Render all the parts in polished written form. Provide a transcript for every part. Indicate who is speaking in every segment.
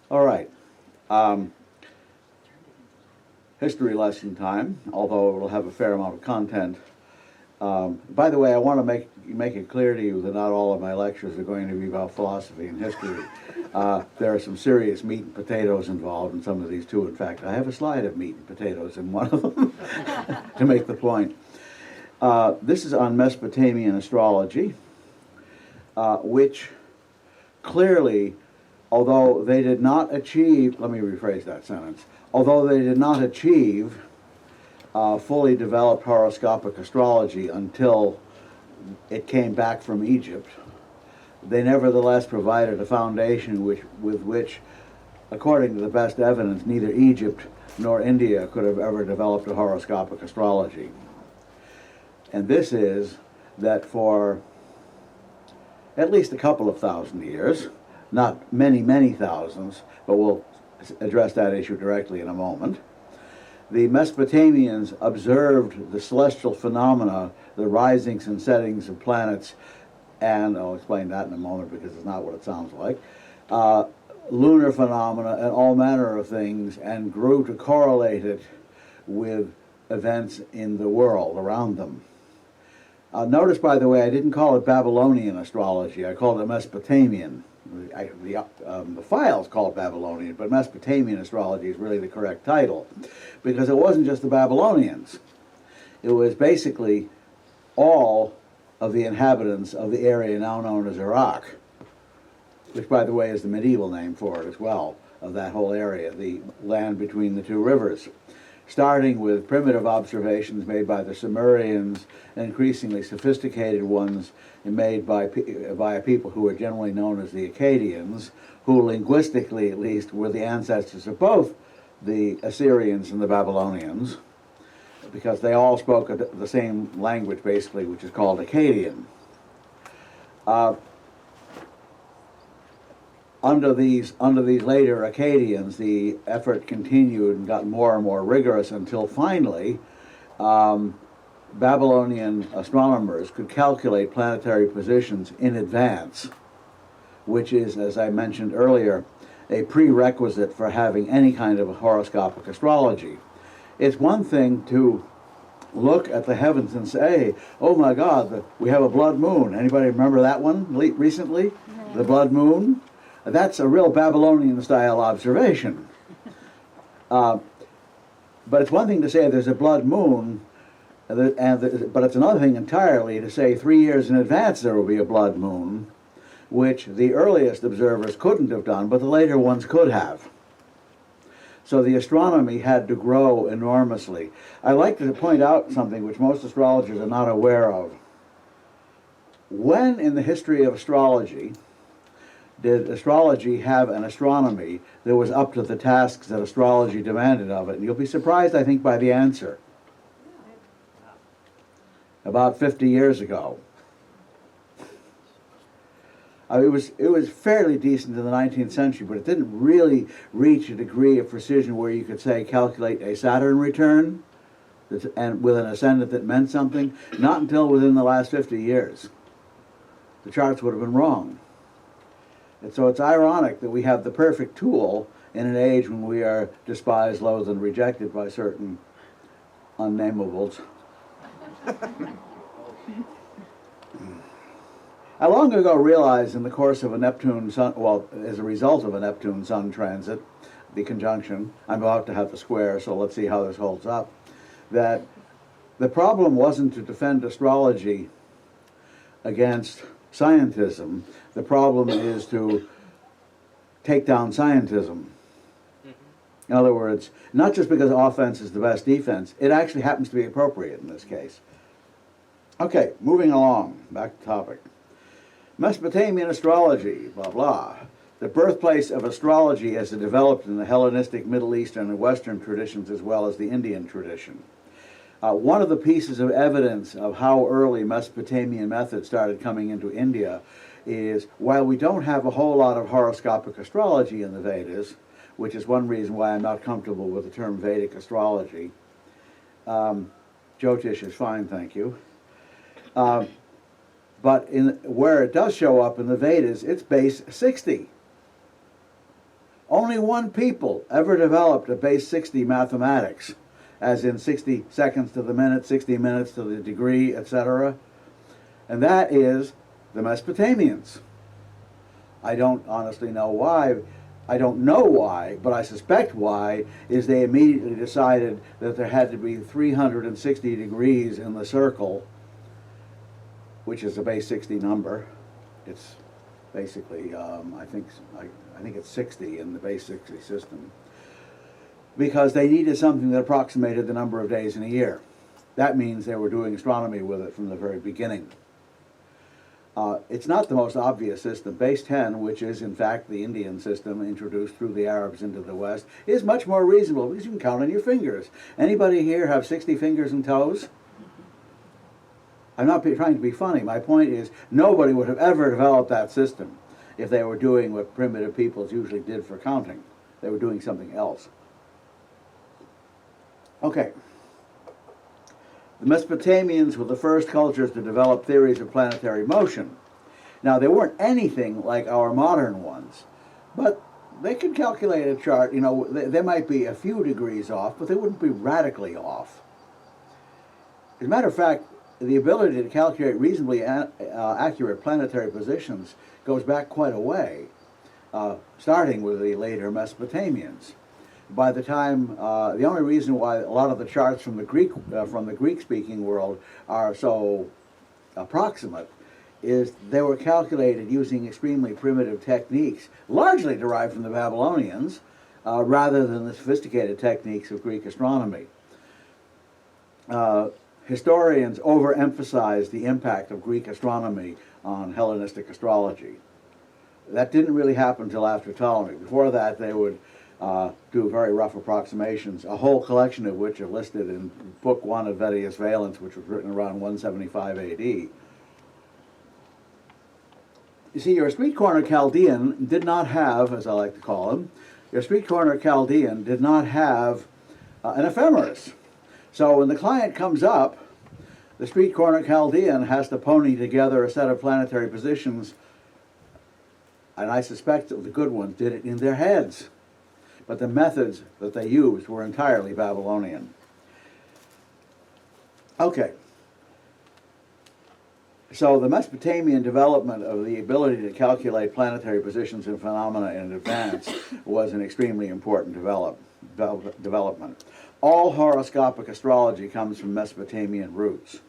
Speaker 1: All right. Um, History lesson time, although it will have a fair amount of content. By the way, I want to make it clear to you that not all of my lectures are going to be about philosophy and history. There are some serious meat and potatoes involved in some of these too. In fact, I have a slide of meat and potatoes in one of them to make the point. This is on Mesopotamian astrology, which clearly, although they did not achieve, let me rephrase that sentence, although they did not achieve fully developed horoscopic astrology until it came back from Egypt, they nevertheless provided a foundation with which, according to the best evidence, neither Egypt nor India could have ever developed a horoscopic astrology. And this is that for at least a couple of thousand years, not many, many thousands, but we'll address that issue directly in a moment, the Mesopotamians observed the celestial phenomena, the risings and settings of planets, and I'll explain that in a moment because it's not what it sounds like, lunar phenomena and all manner of things, and grew to correlate it with events in the world around them. Notice, by the way, I didn't call it Babylonian astrology, I called it Mesopotamian. The files call it Babylonian, but Mesopotamian astrology is really the correct title, because it wasn't just the Babylonians. It was basically all of the inhabitants of the area now known as Iraq, which, by the way, is the medieval name for it as well, of that whole area, the land between the two rivers. Starting with primitive observations made by the Sumerians, and increasingly sophisticated ones made by people who are generally known as the Akkadians, who linguistically at least were the ancestors of both the Assyrians and the Babylonians, because they all spoke the same language basically, which is called Akkadian. Under these later Akkadians, the effort continued and got more and more rigorous until finally Babylonian astronomers could calculate planetary positions in advance, which is, as I mentioned earlier, a prerequisite for having any kind of horoscopic astrology. It's one thing to look at the heavens and say, oh my God, we have a blood moon. Anybody remember that one recently? The blood moon? That's a real Babylonian-style observation. But it's one thing to say there's a blood moon, but it's another thing entirely to say 3 years in advance there will be a blood moon, which the earliest observers couldn't have done, but the later ones could have. So the astronomy had to grow enormously. I like to point out something which most astrologers are not aware of. When in the history of astrology did astrology have an astronomy that was up to the tasks that astrology demanded of it? And you'll be surprised, I think, by the answer. About 50 years ago. It was fairly decent in the 19th century, but it didn't really reach a degree of precision where you could say calculate a Saturn return and with an ascendant that meant something. Not until within the last 50 years. The charts would have been wrong. And so it's ironic that we have the perfect tool in an age when we are despised, loathed, and rejected by certain unnamables. I long ago realized in the course of a Neptune Sun, well, as a result of a Neptune Sun transit, the conjunction, I'm about to have the square, so let's see how this holds up, that the problem wasn't to defend astrology against scientism. The problem is to take down scientism. In other words, not just because offense is the best defense, it actually happens to be appropriate in this case. Okay, moving along, back to topic. Mesopotamian astrology, blah, blah. The birthplace of astrology as it developed in the Hellenistic, Middle Eastern, and Western traditions as well as the Indian tradition. One of the pieces of evidence of how early Mesopotamian methods started coming into India is, while we don't have a whole lot of horoscopic astrology in the Vedas, which is one reason why I'm not comfortable with the term Vedic astrology. Jyotish is fine, thank you. But where it does show up in the Vedas, it's base 60. Only one people ever developed a base 60 mathematics, as in 60 seconds to the minute, 60 minutes to the degree, etc. And that is the Mesopotamians. I don't honestly know why. I don't know why, but I suspect why is they immediately decided that there had to be 360 degrees in the circle, which is a base 60 number. It's basically, I think it's 60 in the base 60 system, because they needed something that approximated the number of days in a year. That means they were doing astronomy with it from the very beginning. It's not the most obvious system. Base 10, which is in fact the Indian system introduced through the Arabs into the West, is much more reasonable because you can count on your fingers. Anybody here have 60 fingers and toes? I'm not trying to be funny. My point is nobody would have ever developed that system if they were doing what primitive peoples usually did for counting. They were doing something else. Okay. The Mesopotamians were the first cultures to develop theories of planetary motion. Now, they weren't anything like our modern ones, but they could calculate a chart. You know, they might be a few degrees off, but they wouldn't be radically off. As a matter of fact, the ability to calculate reasonably accurate planetary positions goes back quite a way, starting with the later Mesopotamians. By the time, the only reason why a lot of the charts from the Greek-speaking world are so approximate is they were calculated using extremely primitive techniques, largely derived from the Babylonians, rather than the sophisticated techniques of Greek astronomy. Historians overemphasize the impact of Greek astronomy on Hellenistic astrology. That didn't really happen until after Ptolemy. Before that, they would do very rough approximations, a whole collection of which are listed in Book 1 of Vedius Valens, which was written around 175 AD. You see, your street-corner Chaldean did not have, as I like to call him, your street-corner Chaldean did not have an ephemeris. So when the client comes up, the street-corner Chaldean has to pony together a set of planetary positions, and I suspect that the good ones did it in their heads. But the methods that they used were entirely Babylonian. Okay. So the Mesopotamian development of the ability to calculate planetary positions and phenomena in advance was an extremely important development. All horoscopic astrology comes from Mesopotamian roots.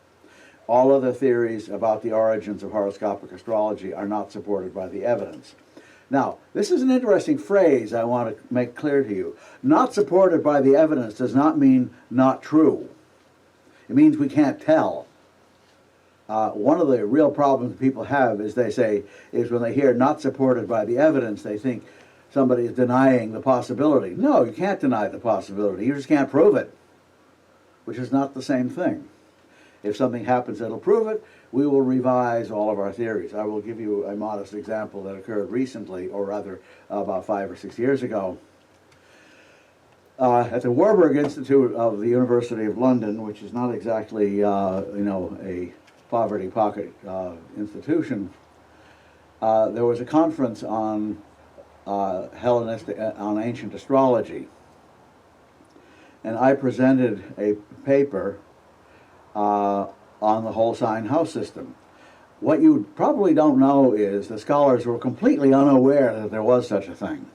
Speaker 1: All other theories about the origins of horoscopic astrology are not supported by the evidence. Now, this is an interesting phrase I want to make clear to you. Not supported by the evidence does not mean not true. It means we can't tell. One of the real problems people have is when they hear not supported by the evidence, they think somebody is denying the possibility. No, you can't deny the possibility. You just can't prove it, which is not the same thing. If something happens that'll prove it, we will revise all of our theories. I will give you a modest example that occurred recently, or rather about 5 or 6 years ago. At the Warburg Institute of the University of London, which is not exactly a poverty pocket institution, there was a conference on on ancient astrology, and I presented a paper on the whole sign house system. What you probably don't know is the scholars were completely unaware that there was such a thing.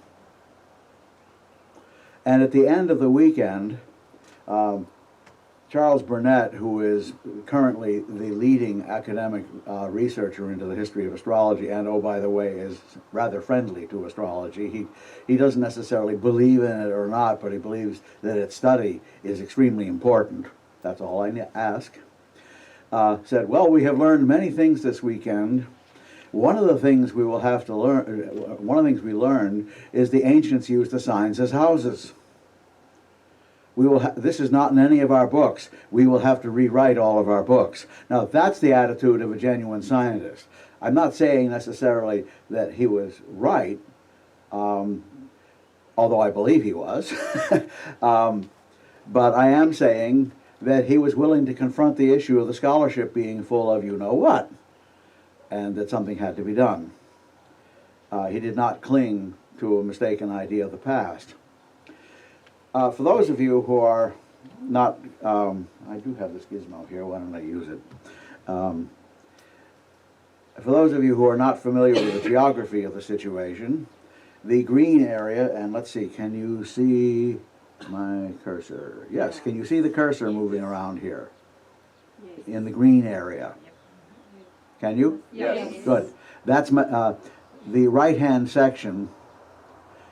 Speaker 1: And at the end of the weekend, Charles Burnett, who is currently the leading academic researcher into the history of astrology, and oh, by the way, is rather friendly to astrology. He doesn't necessarily believe in it or not, but he believes that its study is extremely important. That's all I ask. Said, well, we have learned many things this weekend. One of the things we will have to learn, one of the things we learned is the ancients used the signs as houses. This is not in any of our books. We will have to rewrite all of our books. Now, that's the attitude of a genuine scientist. I'm not saying necessarily that he was right, although I believe he was. But I am saying that he was willing to confront the issue of the scholarship being full of you-know-what, and that something had to be done. He did not cling to a mistaken idea of the past. For those of you who are not, I do have this gizmo here, why don't I use it? For those of you who are not familiar with the geography of the situation, the green area, and let's see, can you see my cursor? Yes, can you see the cursor moving around here? Yes. In the green area? Can you?
Speaker 2: Yes.
Speaker 1: Good. That's the right-hand section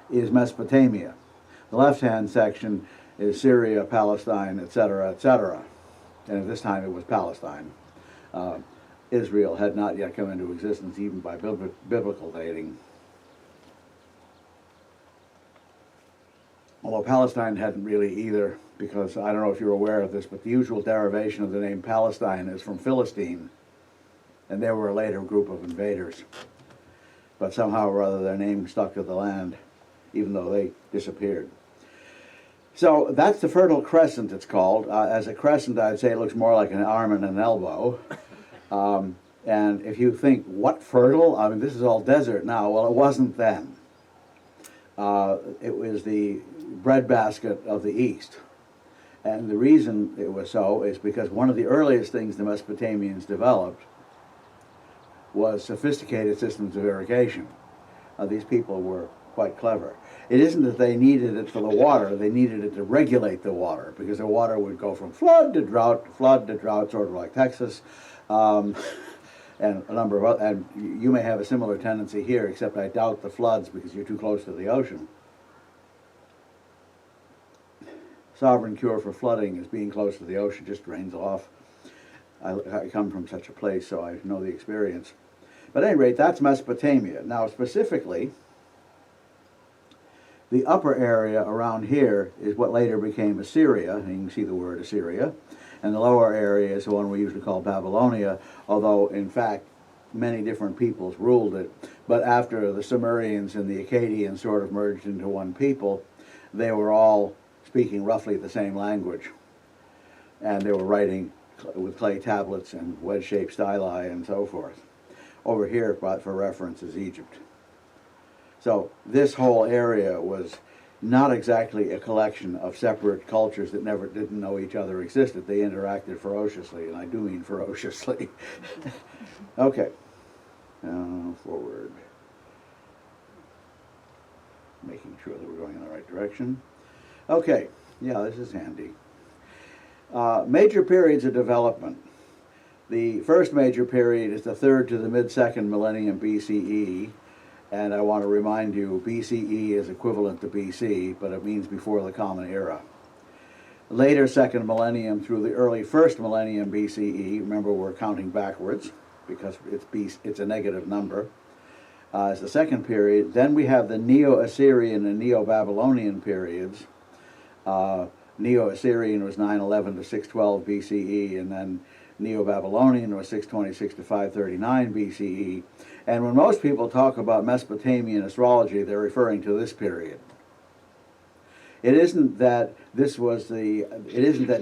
Speaker 1: is Mesopotamia. The left-hand section is Syria, Palestine, etc., etc. And at this time it was Palestine. Israel had not yet come into existence even by biblical dating. Although Palestine hadn't really either, because I don't know if you're aware of this, but the usual derivation of the name Palestine is from Philistine, and they were a later group of invaders. But somehow or other their name stuck to the land, even though they disappeared. So that's the Fertile Crescent, it's called. As a crescent, I'd say it looks more like an arm and an elbow. And if you think, what fertile? I mean, this is all desert now. Well, it wasn't then. It was the breadbasket of the East. And the reason it was so is because one of the earliest things the Mesopotamians developed was sophisticated systems of irrigation. These people were quite clever. It isn't that they needed it for the water, they needed it to regulate the water, because the water would go from flood to drought, sort of like Texas, and a number of other, and you may have a similar tendency here, except I doubt the floods because you're too close to the ocean. Sovereign cure for flooding is being close to the ocean, just drains off. I come from such a place, so I know the experience. But at any rate, that's Mesopotamia. Now, specifically, the upper area around here is what later became Assyria, and you can see the word Assyria, and the lower area is the one we usually call Babylonia, although, in fact, many different peoples ruled it. But after the Sumerians and the Akkadians sort of merged into one people, they were all speaking roughly the same language. And they were writing with clay tablets and wedge-shaped styli and so forth. Over here, for reference, is Egypt. So this whole area was not exactly a collection of separate cultures that didn't know each other existed. They interacted ferociously, and I do mean ferociously. Okay, forward. Making sure that we're going in the right direction. Okay, yeah, this is handy. Major periods of development. The first major period is the 3rd to the mid-2nd millennium BCE, and I want to remind you, BCE is equivalent to BC, but it means before the Common Era. Later 2nd millennium through the early 1st millennium BCE, remember we're counting backwards because it's a negative number, is the second period. Then we have the Neo-Assyrian and Neo-Babylonian periods. Neo-Assyrian was 911 to 612 BCE, and then Neo-Babylonian was 626 to 539 BCE. And when most people talk about Mesopotamian astrology, they're referring to this period. It isn't that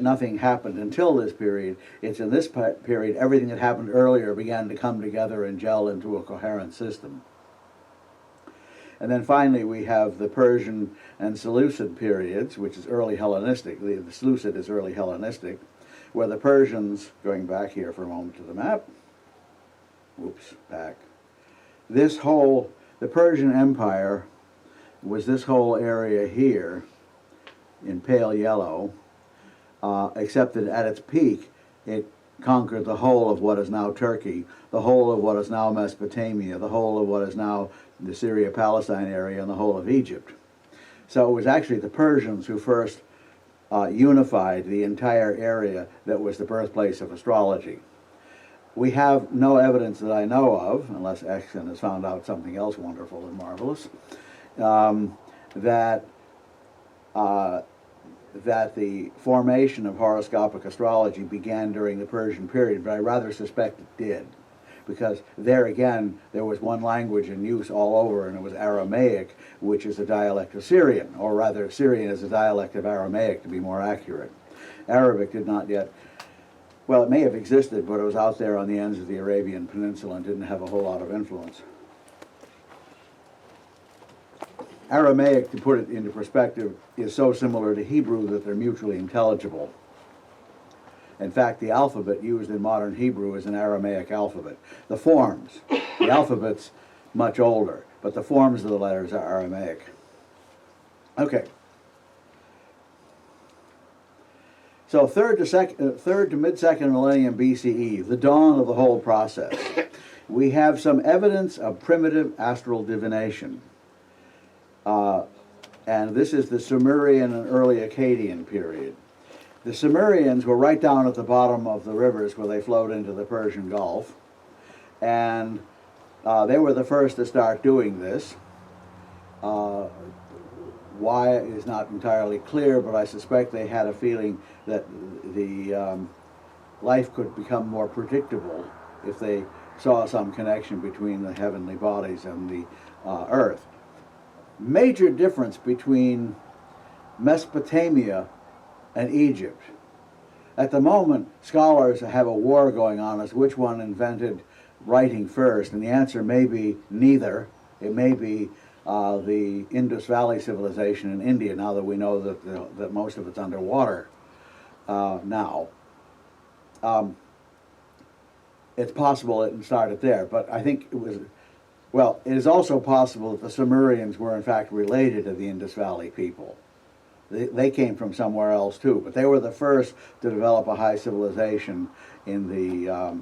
Speaker 1: nothing happened until this period. It's in this period everything that happened earlier began to come together and gel into a coherent system. And then finally we have the Persian and Seleucid periods, which is early Hellenistic. The Seleucid is early Hellenistic, where the Persians, going back here for a moment to the map, back. The Persian Empire was this whole area here in pale yellow, except that at its peak it conquered the whole of what is now Turkey, the whole of what is now Mesopotamia, the whole of what is now the Syria-Palestine area, and the whole of Egypt. So it was actually the Persians who first unified the entire area that was the birthplace of astrology. We have no evidence that I know of, unless Exon has found out something else wonderful and marvelous, that the formation of horoscopic astrology began during the Persian period, but I rather suspect it did, because there again, there was one language in use all over, and it was Aramaic, which is a dialect of Syrian, or rather Syrian is a dialect of Aramaic, to be more accurate. Arabic did not yet, well, it may have existed, but it was out there on the ends of the Arabian Peninsula and didn't have a whole lot of influence. Aramaic, to put it into perspective, is so similar to Hebrew that they're mutually intelligible. In fact, the alphabet used in modern Hebrew is an Aramaic alphabet. The forms, the alphabet's much older, but the forms of the letters are Aramaic. Okay. So third to mid-second millennium BCE, the dawn of the whole process, we have some evidence of primitive astral divination. And this is the Sumerian and early Akkadian period. The Sumerians were right down at the bottom of the rivers where they flowed into the Persian Gulf. And they were the first to start doing this. Why is not entirely clear, but I suspect they had a feeling that the life could become more predictable if they saw some connection between the heavenly bodies and the earth. Major difference between Mesopotamia and Egypt. At the moment, scholars have a war going on as which one invented writing first, and the answer may be neither. It may be the Indus Valley civilization in India, now that we know that most of it's underwater now. It's possible it started there, but I think it was, well, it is also possible that the Sumerians were in fact related to the Indus Valley people. They came from somewhere else too, but they were the first to develop a high civilization in the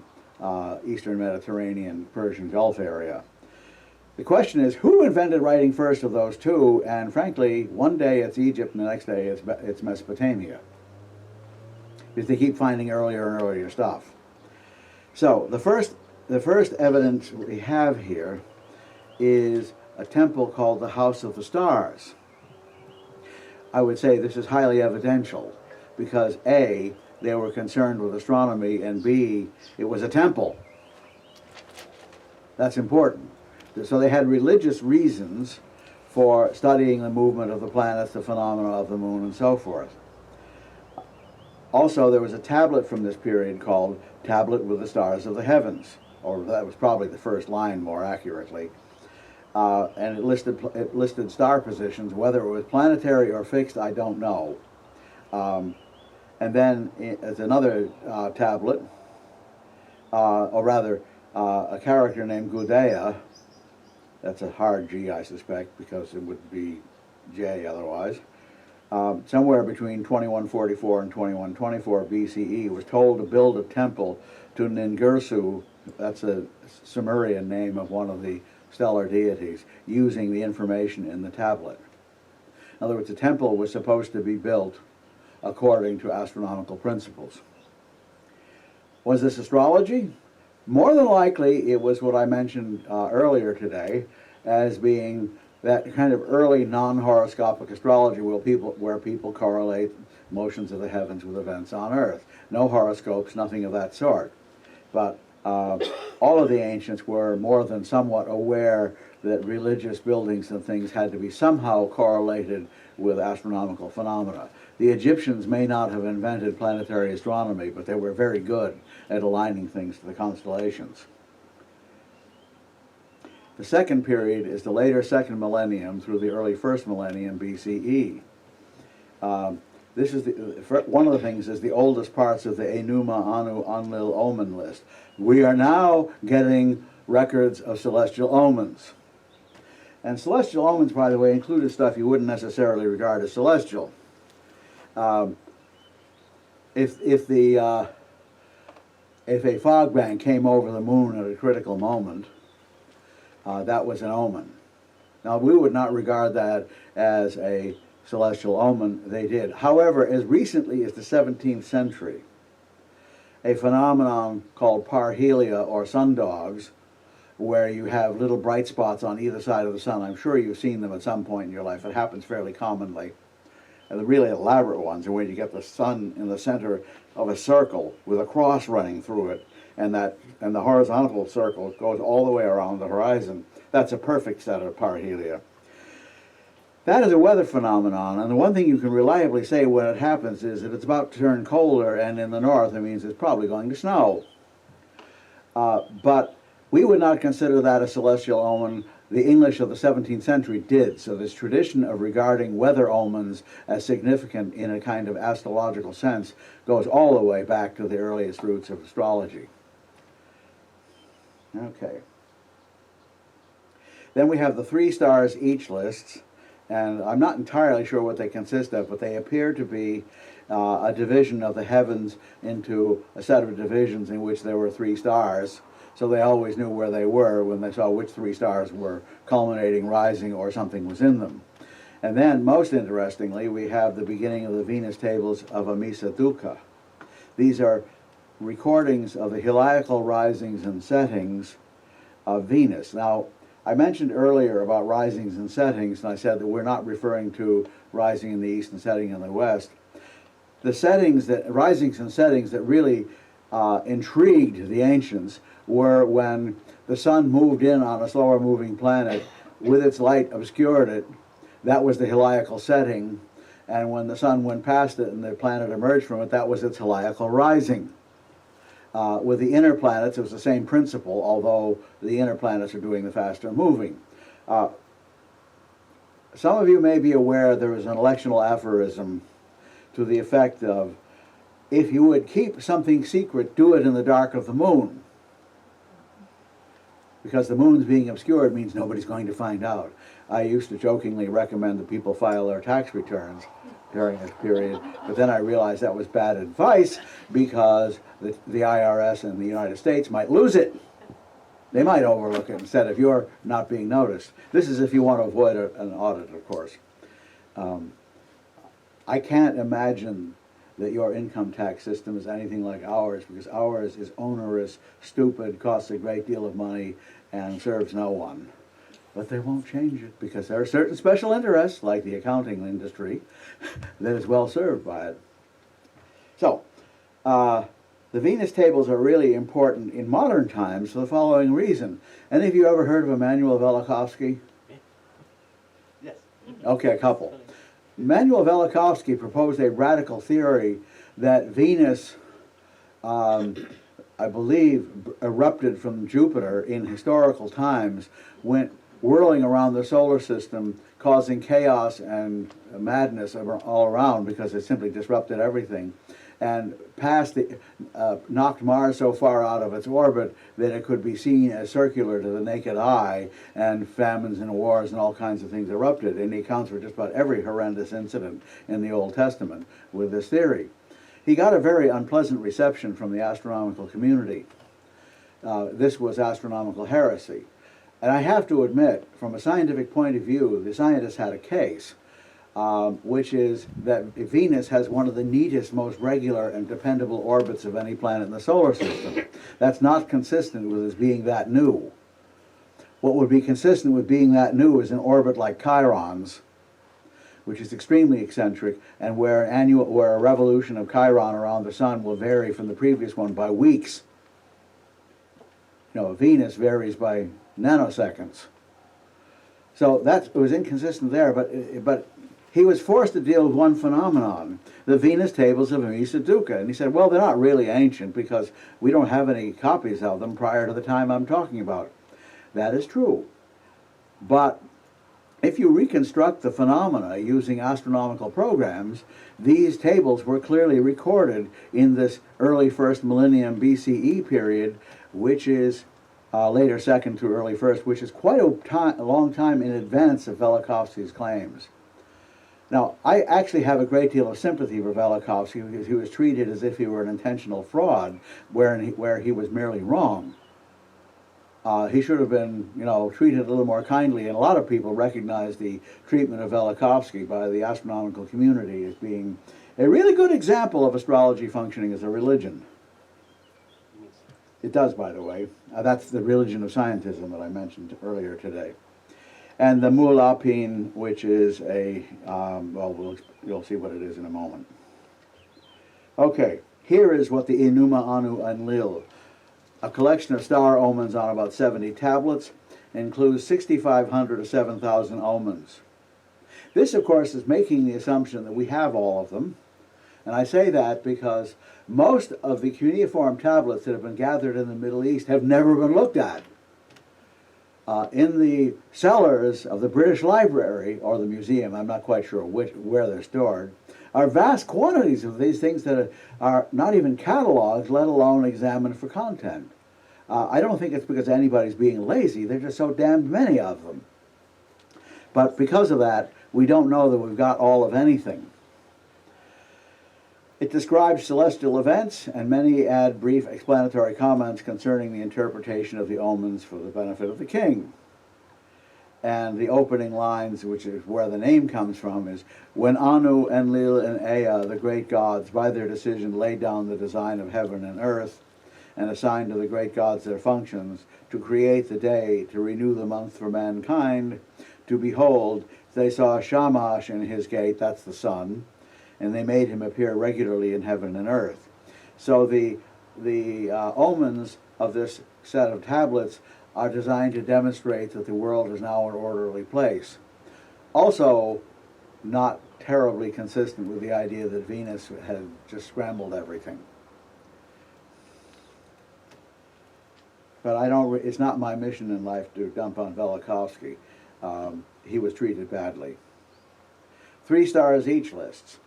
Speaker 1: Eastern Mediterranean, Persian Gulf area. The question is, who invented writing first of those two? And frankly, one day it's Egypt and the next day it's Mesopotamia, because they keep finding earlier and earlier stuff. So the first evidence we have here is a temple called the House of the Stars. I would say this is highly evidential because A, they were concerned with astronomy, and B, it was a temple. That's important. So they had religious reasons for studying the movement of the planets, the phenomena of the moon, and so forth. Also, there was a tablet from this period called Tablet with the Stars of the Heavens, or that was probably the first line more accurately. And it listed star positions. Whether it was planetary or fixed, I don't know. And then there's another tablet, or rather a character named Gudea. That's a hard G, I suspect, because it would be J otherwise. Somewhere between 2144 and 2124 BCE, was told to build a temple to Ningirsu, that's a Sumerian name of one of the stellar deities, using the information in the tablet. In other words, the temple was supposed to be built according to astronomical principles. Was this astrology? More than likely, it was what I mentioned earlier today as being that kind of early non-horoscopic astrology where people correlate motions of the heavens with events on Earth. No horoscopes, nothing of that sort. But all of the ancients were more than somewhat aware that religious buildings and things had to be somehow correlated with astronomical phenomena. The Egyptians may not have invented planetary astronomy, but they were very good at aligning things to the constellations. The second period is the later second millennium through the early first millennium BCE. This is one of the things is the oldest parts of the Enuma Anu Enlil omen list. We are now getting records of celestial omens. And celestial omens, by the way, included stuff you wouldn't necessarily regard as celestial. If a fog bank came over the moon at a critical moment, that was an omen. Now, we would not regard that as a celestial omen. They did. However, as recently as the 17th century, a phenomenon called parhelia, or sundogs, where you have little bright spots on either side of the sun. I'm sure you've seen them at some point in your life. It happens fairly commonly. And the really elaborate ones are when you get the sun in the center of a circle with a cross running through it, and the horizontal circle goes all the way around the horizon. That's a perfect set of parhelia. That is a weather phenomenon, and the one thing you can reliably say when it happens is that it's about to turn colder, and in the north it means it's probably going to snow. But we would not consider that a celestial omen the English of the 17th century did. So this tradition of regarding weather omens as significant in a kind of astrological sense goes all the way back to the earliest roots of astrology. Okay. Then we have the 3 stars each lists, and I'm not entirely sure what they consist of, but they appear to be a division of the heavens into a set of divisions in which there were 3 stars. So they always knew where they were when they saw which 3 stars were culminating, rising, or something was in them. And then, most interestingly, we have the beginning of the Venus tables of Amisa Dukkha. These are recordings of the heliacal risings and settings of Venus. Now, I mentioned earlier about risings and settings, and I said that we're not referring to rising in the east and setting in the west. The risings and settings that really intrigued the ancients were when the sun moved in on a slower moving planet with its light obscured it. That was the heliacal setting, and when the sun went past it and the planet emerged from it, that was its heliacal rising. With the inner planets, it was the same principle, although the inner planets are doing the faster moving. Some of you may be aware there is an electional aphorism to the effect of, if you would keep something secret, do it in the dark of the moon. Because the moon's being obscured means nobody's going to find out. I used to jokingly recommend that people file their tax returns during this period, but then I realized that was bad advice because the IRS in the United States might lose it. They might overlook it instead if you're not being noticed. This is if you want to avoid an audit, of course. I can't imagine that your income tax system is anything like ours, because ours is onerous, stupid, costs a great deal of money, and serves no one. But they won't change it because there are certain special interests, like the accounting industry, that is well served by it. So, the Venus tables are really important in modern times for the following reason. Any of you ever heard of Immanuel Velikovsky?
Speaker 2: Yes.
Speaker 1: Okay, a couple. Immanuel Velikovsky proposed a radical theory that Venus, I believe, erupted from Jupiter in historical times, went whirling around the solar system, causing chaos and madness all around because it simply disrupted everything, and knocked Mars so far out of its orbit that it could be seen as circular to the naked eye, and famines and wars and all kinds of things erupted. And he accounts for just about every horrendous incident in the Old Testament with this theory. He got a very unpleasant reception from the astronomical community. This was astronomical heresy. And I have to admit, from a scientific point of view, the scientists had a case, which is that Venus has one of the neatest, most regular and dependable orbits of any planet in the solar system. That's not consistent with it being that new. What would be consistent with being that new is an orbit like Chiron's, which is extremely eccentric, and where a revolution of Chiron around the sun will vary from the previous one by weeks. You know, Venus varies by nanoseconds. So it was inconsistent there, but he was forced to deal with one phenomenon, the Venus tables of Amisa Dukkha. And he said, well, they're not really ancient because we don't have any copies of them prior to the time I'm talking about. That is true. But if you reconstruct the phenomena using astronomical programs, these tables were clearly recorded in this early first millennium BCE period, which is later second to early first, which is quite a long time in advance of Velikovsky's claims. Now, I actually have a great deal of sympathy for Velikovsky because he was treated as if he were an intentional fraud, where he was merely wrong. He should have been, treated a little more kindly, and a lot of people recognize the treatment of Velikovsky by the astronomical community as being a really good example of astrology functioning as a religion. It does, by the way. That's the religion of scientism that I mentioned earlier today. And the Mulapin, which is you'll see what it is in a moment. Okay, here is what the Enuma Anu Enlil, a collection of star omens on about 70 tablets, includes 6,500 to 7,000 omens. This, of course, is making the assumption that we have all of them. And I say that because most of the cuneiform tablets that have been gathered in the Middle East have never been looked at. In the cellars of the British Library or the museum, I'm not quite sure where they're stored, are vast quantities of these things that are not even cataloged, let alone examined for content. I don't think it's because anybody's being lazy, there's just so damned many of them. But because of that, we don't know that we've got all of anything. It describes celestial events, and many add brief explanatory comments concerning the interpretation of the omens for the benefit of the king. And the opening lines, which is where the name comes from, is, when Anu, Enlil, and Ea, the great gods, by their decision laid down the design of heaven and earth, and assigned to the great gods their functions, to create the day, to renew the month for mankind, to behold, they saw Shamash in his gate, that's the sun, and they made him appear regularly in heaven and earth. So the omens of this set of tablets are designed to demonstrate that the world is now an orderly place. Also, not terribly consistent with the idea that Venus had just scrambled everything. But it's not my mission in life to dump on Velikovsky. He was treated badly. 3 stars each lists.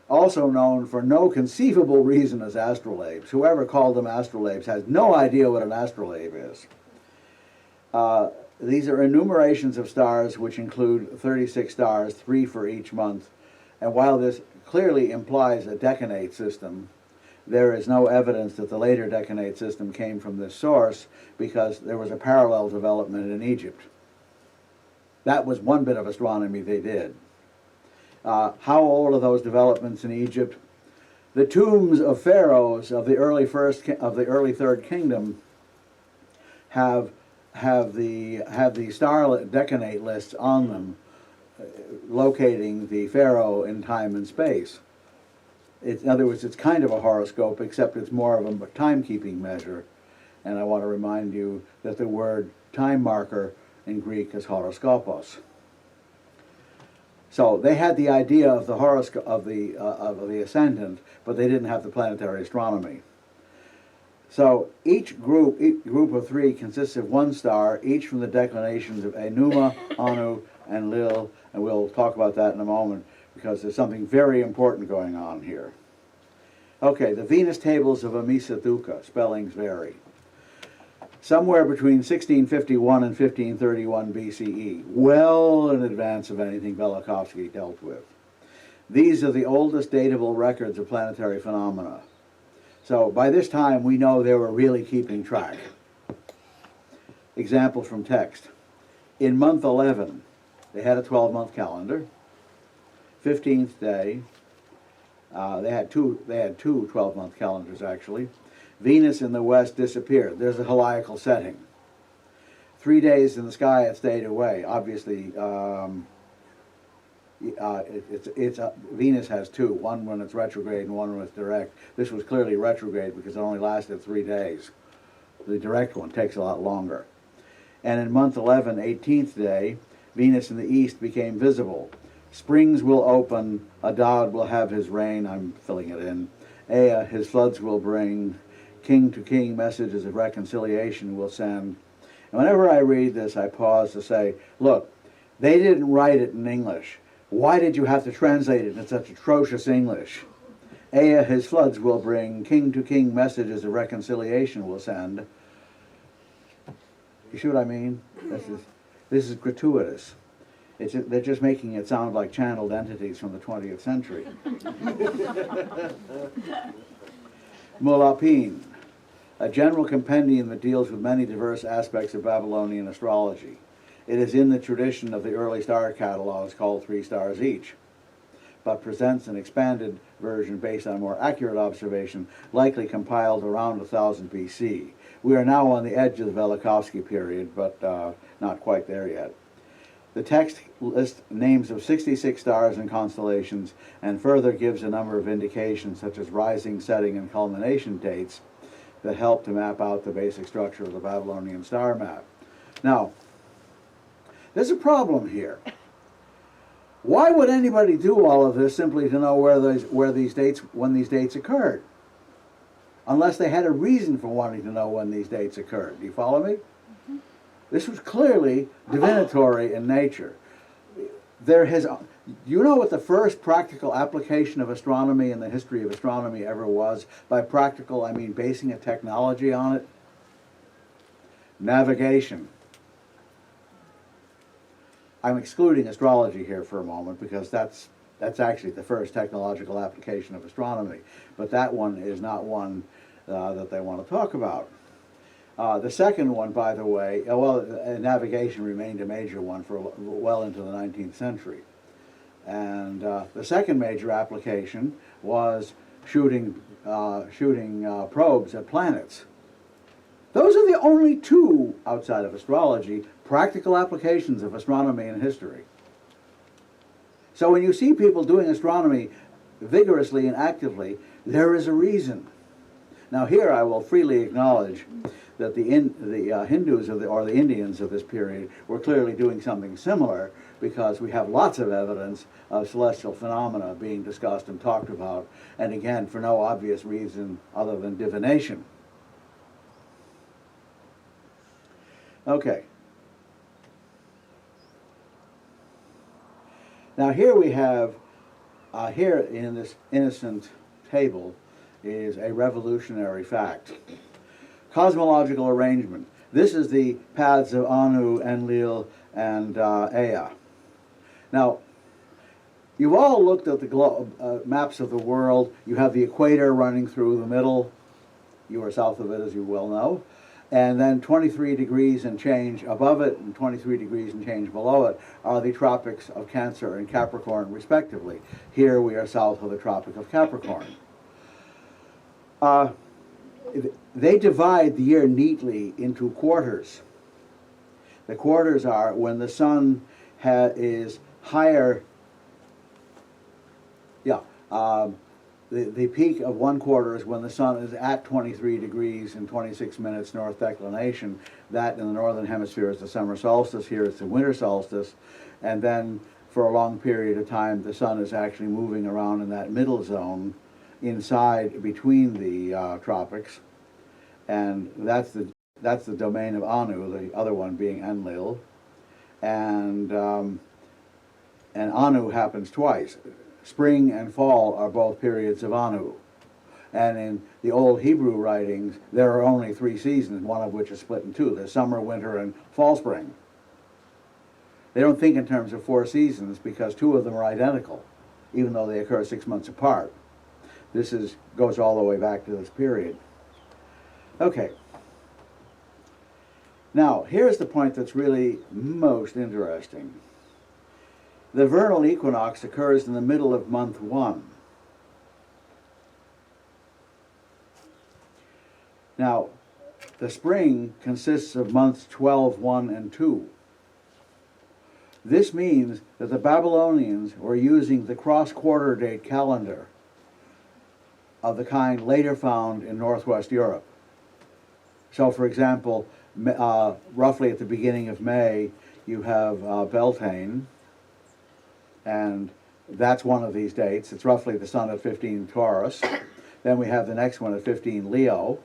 Speaker 1: Also known for no conceivable reason as astrolabes. Whoever called them astrolabes has no idea what an astrolabe is. These are enumerations of stars which include 36 stars, 3 for each month. And while this clearly implies a decanate system, there is no evidence that the later decanate system came from this source, because there was a parallel development in Egypt. That was one bit of astronomy they did. How old are those developments in Egypt? The tombs of pharaohs of the early Third Kingdom have the star decanate lists on them, locating the pharaoh in time and space. In other words, it's kind of a horoscope, except it's more of a timekeeping measure. And I want to remind you that the word time marker in Greek is horoskopos. So they had the idea of the horoscope of the ascendant, but they didn't have the planetary astronomy. So each group of 3 consists of 1 star, each from the declinations of Enuma, Anu, and Lil, and we'll talk about that in a moment, because there's something very important going on here. Okay, the Venus tables of Amisa Dukkha, spellings vary. Somewhere between 1651 and 1531 BCE, well in advance of anything Velikovsky dealt with. These are the oldest datable records of planetary phenomena. So by this time we know they were really keeping track. Example from text. In month 11, they had a 12-month calendar. 15th day, they had two 12-month calendars actually. Venus in the west disappeared. There's a heliacal setting. 3 days in the sky it stayed away. Obviously, Venus has 2, one when it's retrograde and one when it's direct. This was clearly retrograde because it only lasted 3 days. The direct one takes a lot longer. And in month 11, 18th day, Venus in the east became visible. Springs will open, Adad will have his rain, I'm filling it in. Ea, his floods will bring, king to king messages of reconciliation will send. And whenever I read this, I pause to say, look, they didn't write it in English. Why did you have to translate it in such atrocious English? Ea, his floods will bring, king to king messages of reconciliation will send. You see what I mean? This is gratuitous. They're just making it sound like channeled entities from the 20th century. Mulapin, a general compendium that deals with many diverse aspects of Babylonian astrology. It is in the tradition of the early star catalogs called 3 stars each, but presents an expanded version based on more accurate observation, likely compiled around 1000 BC. We are now on the edge of the Velikovsky period, but not quite there yet. The text lists names of 66 stars and constellations, and further gives a number of indications such as rising, setting, and culmination dates that help to map out the basic structure of the Babylonian star map. Now, there's a problem here. Why would anybody do all of this simply to know when these dates occurred? Unless they had a reason for wanting to know when these dates occurred. Do you follow me? This was clearly divinatory in nature. There has, you know what the first practical application of astronomy in the history of astronomy ever was? By practical, I mean basing a technology on it. Navigation. I'm excluding astrology here for a moment because that's actually the first technological application of astronomy. But that one is not one that they want to talk about. The second one, by the way, navigation remained a major one for well into the 19th century. And the second major application was shooting probes at planets. Those are the only two, outside of astrology, practical applications of astronomy in history. So when you see people doing astronomy vigorously and actively, there is a reason. Now here I will freely acknowledge that the Hindus or the Indians of this period were clearly doing something similar, because we have lots of evidence of celestial phenomena being discussed and talked about, and again, for no obvious reason other than divination. Okay. Now here we have, here in this innocent table is a revolutionary fact. Cosmological arrangement. This is the paths of Anu, Enlil, and Ea. Now, you've all looked at the maps of the world. You have the equator running through the middle. You are south of it, as you well know. And then 23 degrees and change above it and 23 degrees and change below it are the tropics of Cancer and Capricorn, respectively. Here we are south of the Tropic of Capricorn. They divide the year neatly into quarters. The quarters are when the sun is higher. The peak of one quarter is when the sun is at 23 degrees and 26 minutes north declination. That in the northern hemisphere is the summer solstice. Here it's the winter solstice. And then for a long period of time, the sun is actually moving around in that middle zone inside between the tropics. And that's the domain of Anu, the other one being Enlil. And Anu happens twice. Spring and fall are both periods of Anu. And in the old Hebrew writings, there are only 3 seasons, one of which is split in 2. There's summer, winter, and fall, spring. They don't think in terms of 4 seasons because 2 of them are identical, even though they occur 6 months apart. This goes all the way back to this period. Okay. Now, here's the point that's really most interesting. The vernal equinox occurs in the middle of month 1. Now, the spring consists of months 12, 1, and 2. This means that the Babylonians were using the cross-quarter date calendar of the kind later found in Northwest Europe. So, for example, roughly at the beginning of May, you have Beltane, and that's one of these dates. It's roughly the sun at 15 Taurus. Then we have the next one at 15 Leo.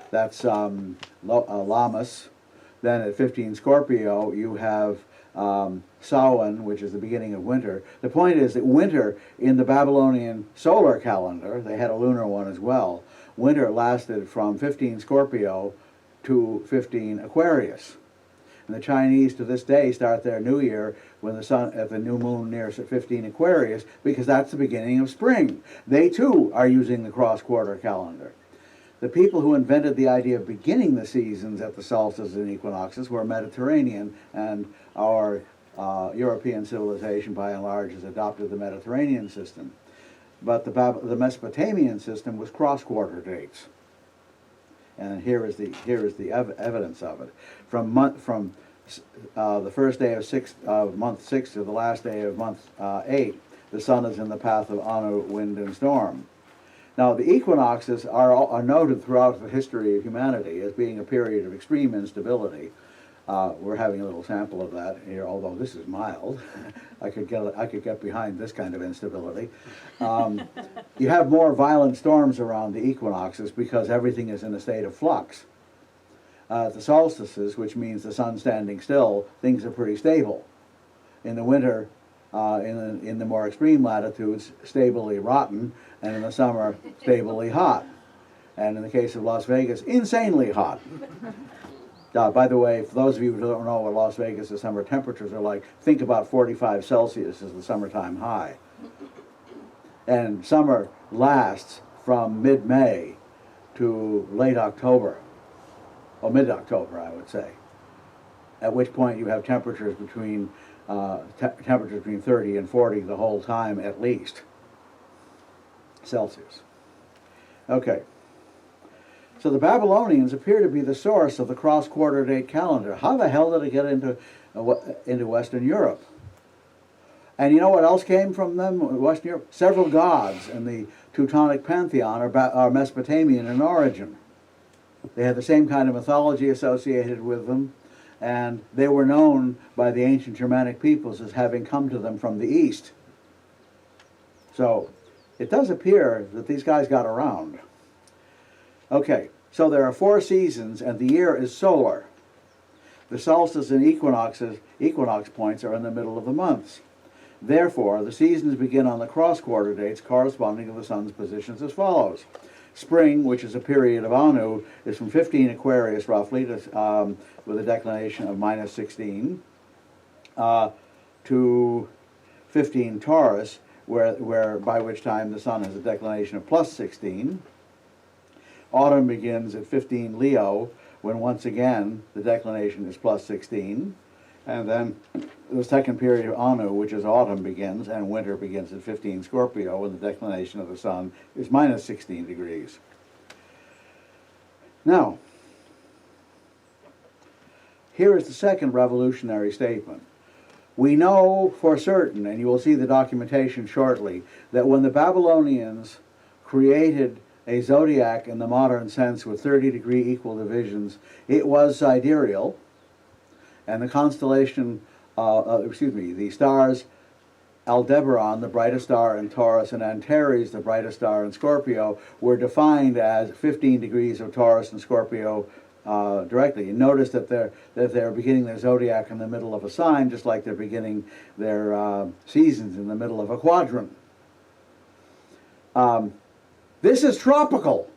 Speaker 1: That's Lammas. Then at 15 Scorpio, you have Samhain, which is the beginning of winter. The point is that winter in the Babylonian solar calendar, they had a lunar one as well, winter lasted from 15 Scorpio to 15 Aquarius. And the Chinese to this day start their new year when the sun at the new moon nears at 15 Aquarius, because that's the beginning of spring. They too are using the cross-quarter calendar. The people who invented the idea of beginning the seasons at the solstices and equinoxes were Mediterranean, and our European civilization by and large has adopted the Mediterranean system. But the Mesopotamian system was cross-quarter dates. And here is the evidence of it. From the first day of month 6 to the last day of month 8, the sun is in the path of Anu, wind, and storm. Now, the equinoxes are noted throughout the history of humanity as being a period of extreme instability. We're having a little sample of that here, although this is mild. I could get behind this kind of instability. You have more violent storms around the equinoxes because everything is in a state of flux. The solstices, which means the sun standing still, things are pretty stable. In the winter, in the more extreme latitudes, stably rotten, and in the summer, stably hot. And in the case of Las Vegas, insanely hot. By the way, for those of you who don't know what Las Vegas' summer temperatures are like, think about 45 Celsius as the summertime high. And summer lasts from mid-May to late October, or mid-October, I would say. At which point you have temperatures between 30 and 40 the whole time at least, Celsius. Okay. So the Babylonians appear to be the source of the cross-quarter date calendar. How the hell did it get into Western Europe? And you know what else came from them, Western Europe? Several gods in the Teutonic pantheon are Mesopotamian in origin. They had the same kind of mythology associated with them, and they were known by the ancient Germanic peoples as having come to them from the east. So it does appear that these guys got around. Okay, so there are 4 seasons, and the year is solar. The solstice and equinox points are in the middle of the months. Therefore, the seasons begin on the cross-quarter dates corresponding to the sun's positions as follows. Spring, which is a period of Anu, is from 15 Aquarius roughly, with a declination of -16, to 15 Taurus, where by which time the sun has a declination of +16. Autumn begins at 15 Leo, when once again the declination is +16. And then the second period of Anu, which is autumn, begins, and winter begins at 15 Scorpio, when the declination of the sun is -16 degrees. Now, here is the second revolutionary statement. We know for certain, and you will see the documentation shortly, that when the Babylonians created a zodiac in the modern sense with 30-degree equal divisions, it was sidereal, and the constellation, the stars Aldebaran, the brightest star in Taurus, and Antares, the brightest star in Scorpio, were defined as 15 degrees of Taurus and Scorpio directly. You notice that they're beginning their zodiac in the middle of a sign, just like they're beginning their seasons in the middle of a quadrant. This is tropical.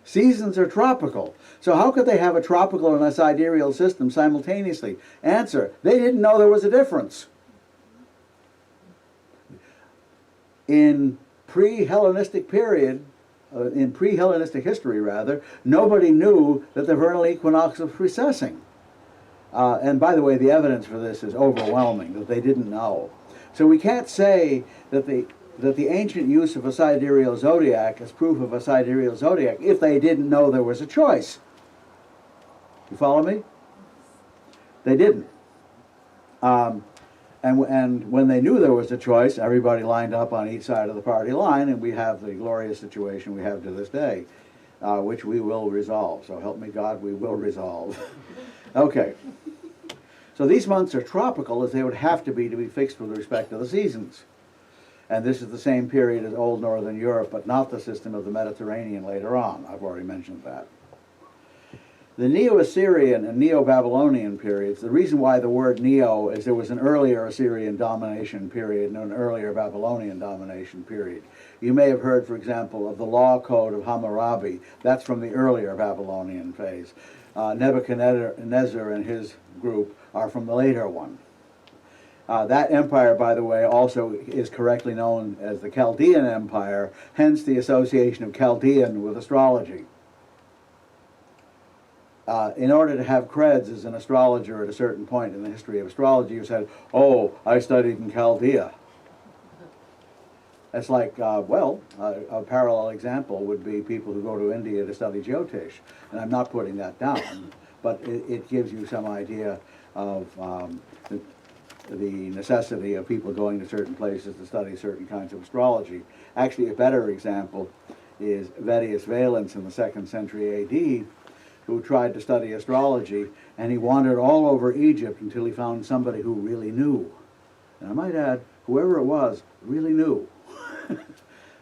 Speaker 1: Seasons are tropical. So how could they have a tropical and a sidereal system simultaneously? Answer, they didn't know there was a difference. In pre-Hellenistic period, in pre-Hellenistic history rather, nobody knew that the vernal equinox was precessing. And by the way, the evidence for this is overwhelming, that they didn't know. So we can't say that the ancient use of a sidereal zodiac is proof of a sidereal zodiac if they didn't know there was a choice. You follow me? They didn't. And when they knew there was a choice, everybody lined up on each side of the party line, and we have the glorious situation we have to this day, which we will resolve. So help me God, we will resolve. Okay. So these months are tropical as they would have to be fixed with respect to the seasons. And this is the same period as old northern Europe, but not the system of the Mediterranean later on. I've already mentioned that. The Neo-Assyrian and Neo-Babylonian periods, the reason why the word Neo is there was an earlier Assyrian domination period and an earlier Babylonian domination period. You may have heard, for example, of the law code of Hammurabi. That's from the earlier Babylonian phase. Nebuchadnezzar and his group are from the later one. That empire, by the way, also is correctly known as the Chaldean Empire, hence the association of Chaldean with astrology. In order to have creds as an astrologer at a certain point in the history of astrology, you said, oh, I studied in Chaldea. That's like, a parallel example would be people who go to India to study Jyotish. And I'm not putting that down, but it gives you some idea of the necessity of people going to certain places to study certain kinds of astrology. Actually, a better example is Vettius Valens in the 2nd century AD, who tried to study astrology, and he wandered all over Egypt until he found somebody who really knew. And I might add, whoever it was really knew.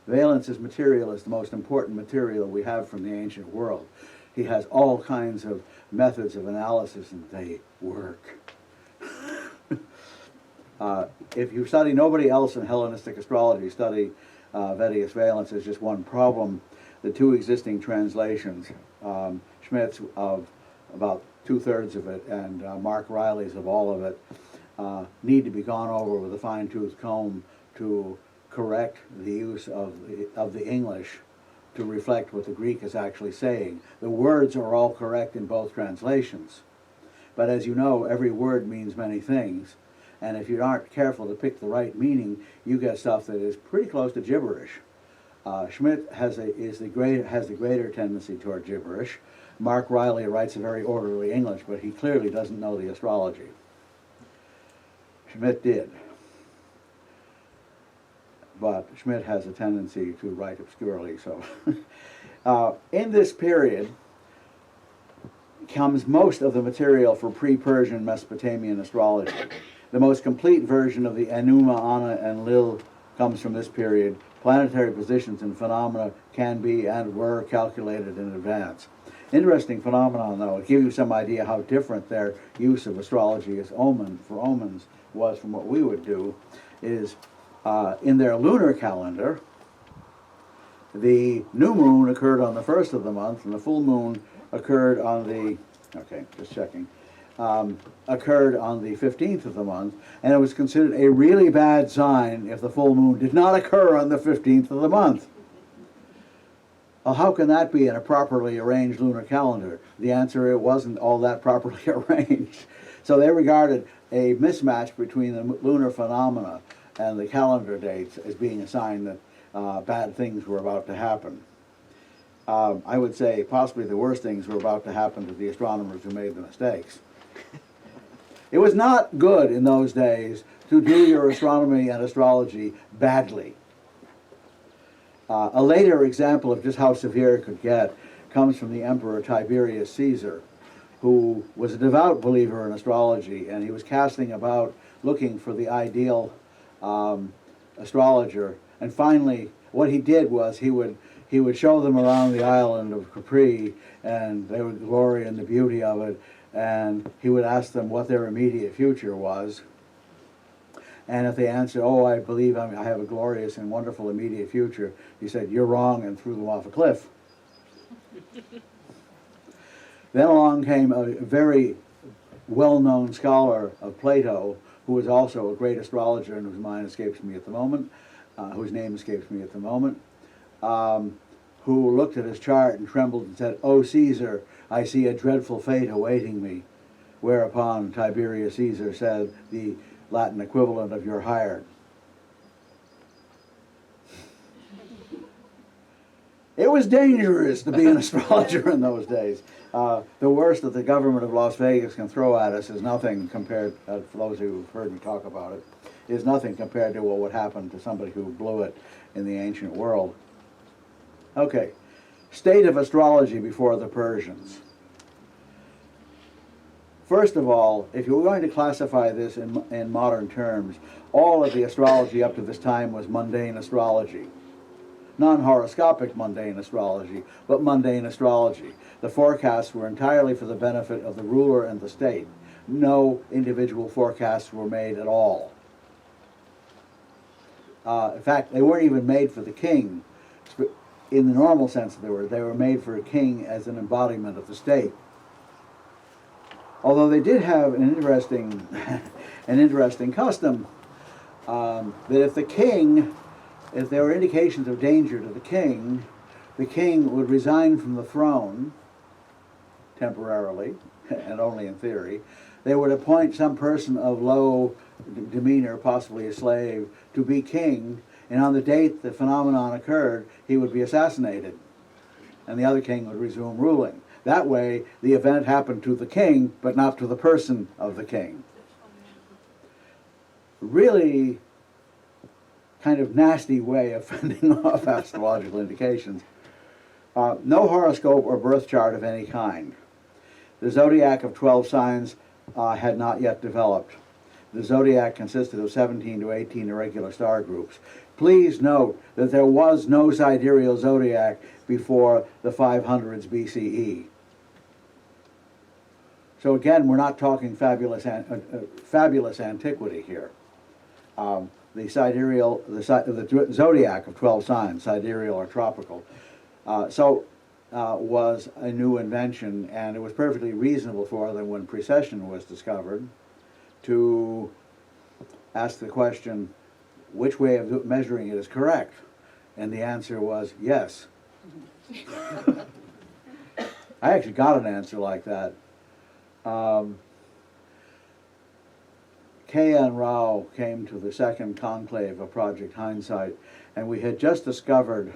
Speaker 1: Valens's material is the most important material we have from the ancient world. He has all kinds of methods of analysis, and they work. If you study, nobody else in Hellenistic astrology study Vedic Valence. There's just one problem. The two existing translations, Schmidt's of about 2/3 of it and Mark Riley's of all of it, need to be gone over with a fine-tooth comb to correct the use of the English to reflect what the Greek is actually saying. The words are all correct in both translations, but as you know, every word means many things, and if you aren't careful to pick the right meaning, you get stuff that is pretty close to gibberish. Schmidt has the greater tendency toward gibberish. Mark Riley writes a very orderly English, but he clearly doesn't know the astrology. Schmidt did. But Schmidt has a tendency to write obscurely, so. In this period comes most of the material for pre-Persian Mesopotamian astrology. The most complete version of the Enuma, Ana, and Lil comes from this period. Planetary positions and phenomena can be and were calculated in advance. Interesting phenomenon, though, to give you some idea how different their use of astrology as for omens was from what we would do, is in their lunar calendar, the new moon occurred on the 1st of the month, and the full moon occurred on the, occurred on the 15th of the month, and it was considered a really bad sign if the full moon did not occur on the 15th of the month. Well, how can that be in a properly arranged lunar calendar? The answer, it wasn't all that properly arranged. So they regarded a mismatch between the lunar phenomena and the calendar dates as being a sign that bad things were about to happen. I would say possibly the worst things were about to happen to the astronomers who made the mistakes. It was not good in those days to do your astronomy and astrology badly. A later example of just how severe it could get comes from the Emperor Tiberius Caesar, who was a devout believer in astrology, and he was casting about looking for the ideal astrologer. And finally, what he did was he would show them around the island of Capri, and they would glory in the beauty of it, and he would ask them what their immediate future was. And if they answered, "Oh, I believe I have a glorious and wonderful immediate future," he said, "You're wrong," and threw them off a cliff. Then along came a very well-known scholar of Plato, who was also a great astrologer and whose name escapes me at the moment, who looked at his chart and trembled and said, "O Caesar, I see a dreadful fate awaiting me." Whereupon Tiberius Caesar said, the Latin equivalent of "you're hired." It was dangerous to be an astrologer in those days. The worst that the government of Las Vegas can throw at us is nothing compared, for those who've heard me talk about it, is nothing compared to what would happen to somebody who blew it in the ancient world. Okay, state of astrology before the Persians. First of all, if you were going to classify this in modern terms, all of the astrology up to this time was mundane astrology. Non-horoscopic mundane astrology, but mundane astrology. The forecasts were entirely for the benefit of the ruler and the state. No individual forecasts were made at all. In fact, they weren't even made for the king. In the normal sense, they were made for a king as an embodiment of the state. Although they did have an interesting custom that if there were indications of danger to the king would resign from the throne temporarily, and only in theory. They would appoint some person of low demeanor, possibly a slave, to be king, and on the date the phenomenon occurred, he would be assassinated, and the other king would resume ruling. That way, the event happened to the king, but not to the person of the king. Really kind of nasty way of fending off astrological indications. No horoscope or birth chart of any kind. The zodiac of 12 signs had not yet developed. The zodiac consisted of 17 to 18 irregular star groups. Please note that there was no sidereal zodiac before the 500s BCE. So again, we're not talking fabulous antiquity here. The sidereal, the zodiac of 12 signs, sidereal or tropical, was a new invention, and it was perfectly reasonable for them when precession was discovered to ask the question, which way of measuring it is correct? And the answer was yes. I actually got an answer like that. K.N. Rao came to the second conclave of Project Hindsight, and we had just discovered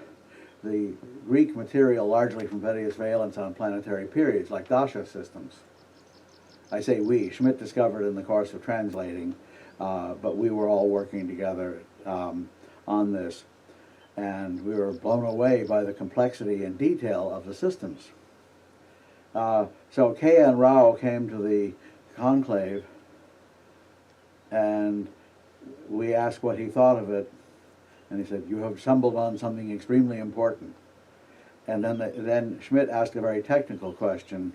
Speaker 1: the Greek material largely from Vedic valence on planetary periods, like dasha systems. I say we. Schmidt discovered in the course of translating, but we were all working together on this, and we were blown away by the complexity and detail of the systems. So K.N. Rao came to the conclave, and we asked what he thought of it, and he said, "You have stumbled on something extremely important." And then Schmidt asked a very technical question,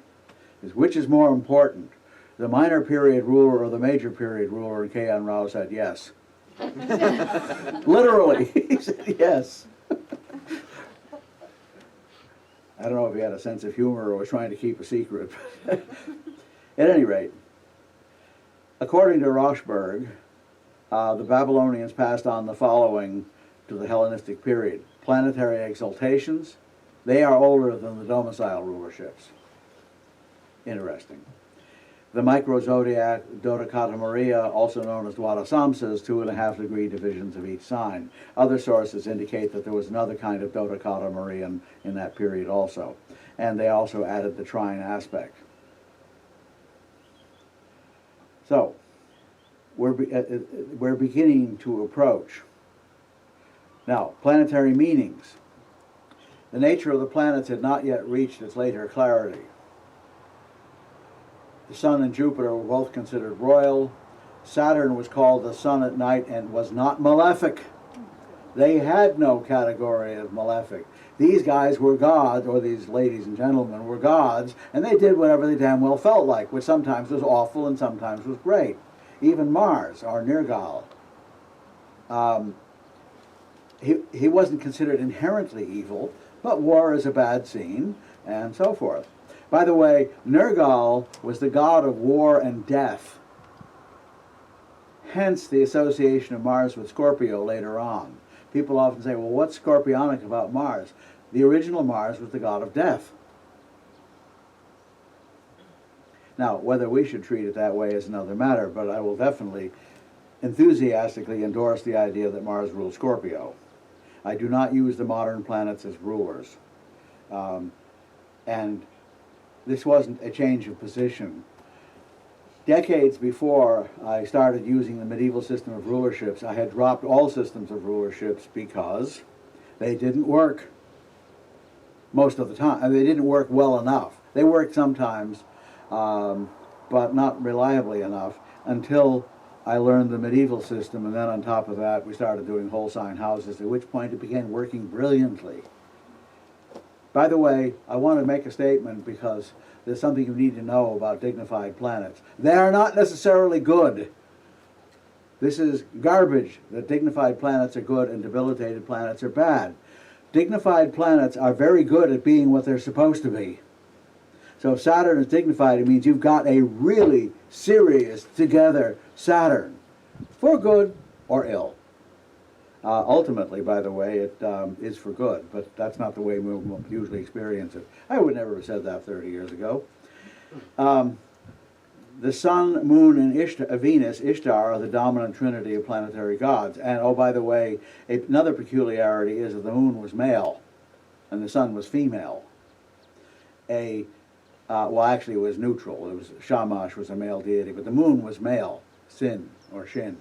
Speaker 1: which is more important, the minor period ruler or the major period ruler? And K.N. Rao said yes. Literally, he said yes. I don't know if he had a sense of humor or was trying to keep a secret. At any rate, according to Rochberg, the Babylonians passed on the following to the Hellenistic period. Planetary exaltations, they are older than the domicile rulerships. Interesting. The micro-zodiac Dodecata Maria, also known as Dwadasamsas, 2.5-degree divisions of each sign. Other sources indicate that there was another kind of Dodecata Marian in that period also. And they also added the trine aspect. So, we're beginning to approach. Now, planetary meanings. The nature of the planets had not yet reached its later clarity. The Sun and Jupiter were both considered royal. Saturn was called the sun at night and was not malefic. They had no category of malefic. These guys were gods, or these ladies and gentlemen were gods, and they did whatever they damn well felt like, which sometimes was awful and sometimes was great. Even Mars, or Nergal, he wasn't considered inherently evil, but war is a bad scene, and so forth. By the way, Nergal was the god of war and death. Hence the association of Mars with Scorpio later on. People often say, well, what's scorpionic about Mars? The original Mars was the god of death. Now, whether we should treat it that way is another matter, but I will definitely enthusiastically endorse the idea that Mars rules Scorpio. I do not use the modern planets as rulers. And this wasn't a change of position. Decades before I started using the medieval system of rulerships, I had dropped all systems of rulerships because they didn't work most of the time. I mean, they didn't work well enough. They worked sometimes, but not reliably enough until I learned the medieval system, and then on top of that we started doing whole sign houses, at which point it began working brilliantly. By the way, I want to make a statement because there's something you need to know about dignified planets. They are not necessarily good. This is garbage that dignified planets are good and debilitated planets are bad. Dignified planets are very good at being what they're supposed to be. So if Saturn is dignified, it means you've got a really serious together Saturn, for good or ill. Ultimately, by the way, it is for good, but that's not the way we usually experience it. I would never have said that 30 years ago. The Sun, Moon, and Venus, Ishtar, are the dominant trinity of planetary gods. And, oh, by the way, another peculiarity is that the Moon was male and the Sun was female. Well, actually, it was neutral. It was Shamash was a male deity, but the Moon was male, Sin or Shin.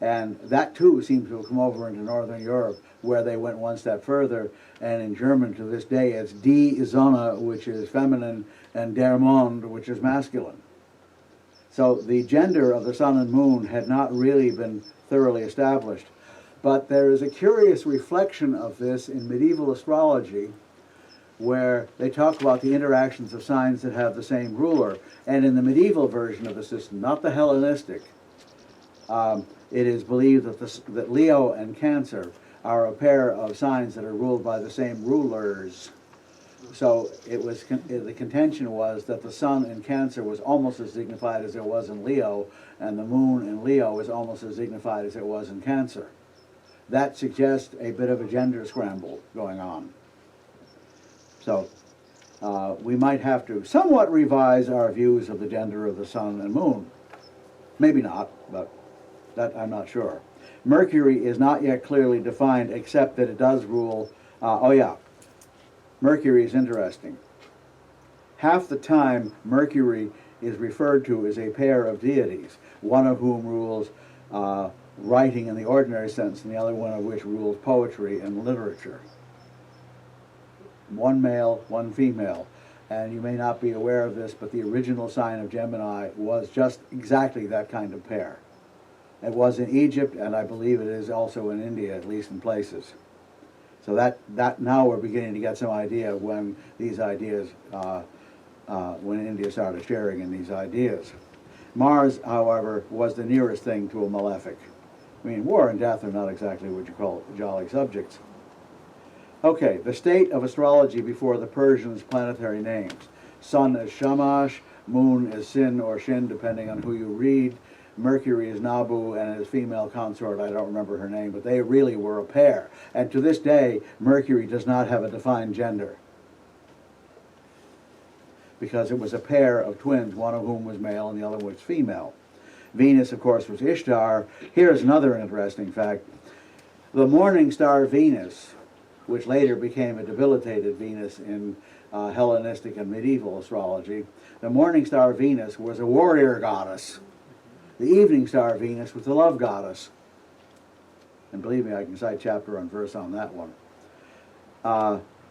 Speaker 1: And that too seems to have come over into Northern Europe, where they went one step further. And in German to this day, it's Die Sonne, which is feminine, and Der Mond, which is masculine. So the gender of the Sun and Moon had not really been thoroughly established. But there is a curious reflection of this in medieval astrology, where they talk about the interactions of signs that have the same ruler. And in the medieval version of the system, not the Hellenistic, it is believed that Leo and Cancer are a pair of signs that are ruled by the same rulers. So the contention was that the sun in Cancer was almost as dignified as it was in Leo, and the moon in Leo is almost as dignified as it was in Cancer. That suggests a bit of a gender scramble going on. So we might have to somewhat revise our views of the gender of the sun and moon. Maybe not, but that I'm not sure. Mercury is not yet clearly defined, except that it does rule. Mercury is interesting. Half the time, Mercury is referred to as a pair of deities, one of whom rules writing in the ordinary sense, and the other one of which rules poetry and literature. One male, one female. And you may not be aware of this, but the original sign of Gemini was just exactly that kind of pair. It was in Egypt, and I believe it is also in India, at least in places. So that now we're beginning to get some idea of when these ideas, when India started sharing in these ideas. Mars, however, was the nearest thing to a malefic. I mean, war and death are not exactly what you call jolly subjects. Okay, the state of astrology before the Persians' planetary names. Sun is Shamash, moon is Sin or Shin, depending on who you read. Mercury is Nabu, and his female consort, I don't remember her name, but they really were a pair. And to this day, Mercury does not have a defined gender, because it was a pair of twins, one of whom was male and the other was female. Venus, of course, was Ishtar. Here's another interesting fact. The morning star Venus, which later became a debilitated Venus in Hellenistic and medieval astrology, the morning star Venus was a warrior goddess. The evening star Venus was the love goddess. And believe me, I can cite chapter and verse on that one.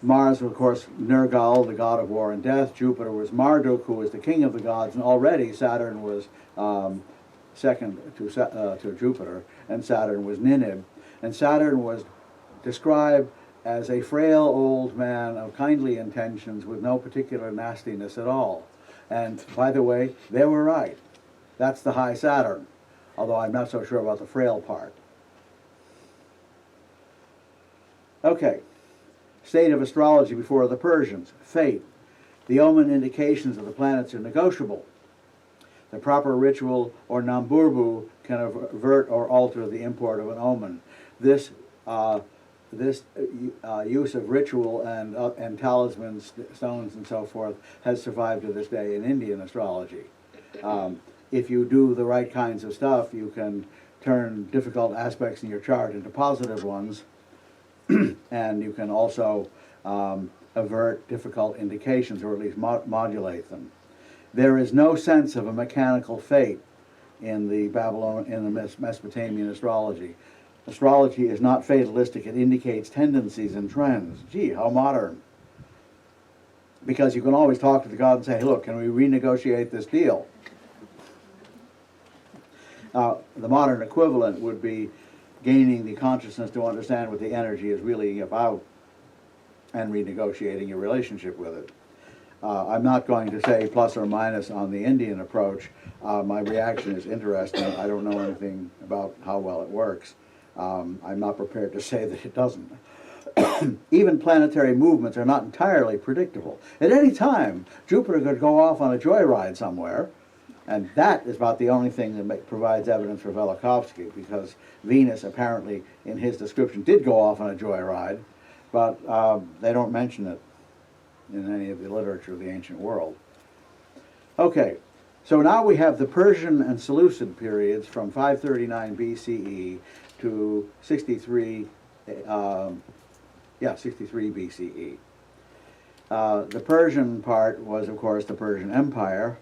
Speaker 1: Mars was, of course, Nergal, the god of war and death. Jupiter was Marduk, who was the king of the gods. And already Saturn was second to Jupiter, and Saturn was Ninib. And Saturn was described as a frail old man of kindly intentions with no particular nastiness at all. And by the way, they were right. That's the high Saturn, although I'm not so sure about the frail part. Okay, state of astrology before the Persians. Fate. The omen indications of the planets are negotiable. The proper ritual or namburbu can avert or alter the import of an omen. This use of ritual and talismans, stones, and so forth has survived to this day in Indian astrology. If you do the right kinds of stuff, you can turn difficult aspects in your chart into positive ones, and you can also avert difficult indications, or at least modulate them. There is no sense of a mechanical fate in the Mesopotamian astrology. Astrology is not fatalistic. It indicates tendencies and trends. Gee, how modern. Because you can always talk to the god and say, hey, look, can we renegotiate this deal? The modern equivalent would be gaining the consciousness to understand what the energy is really about and renegotiating your relationship with it. I'm not going to say plus or minus on the Indian approach. My reaction is interesting. I don't know anything about how well it works. I'm not prepared to say that it doesn't. Even planetary movements are not entirely predictable. At any time, Jupiter could go off on a joyride somewhere, and that is about the only thing that provides evidence for Velikovsky, because Venus apparently, in his description, did go off on a joyride, but they don't mention it in any of the literature of the ancient world. Okay, so now we have the Persian and Seleucid periods from 539 BCE to 63 BCE. The Persian part was, of course, the Persian Empire,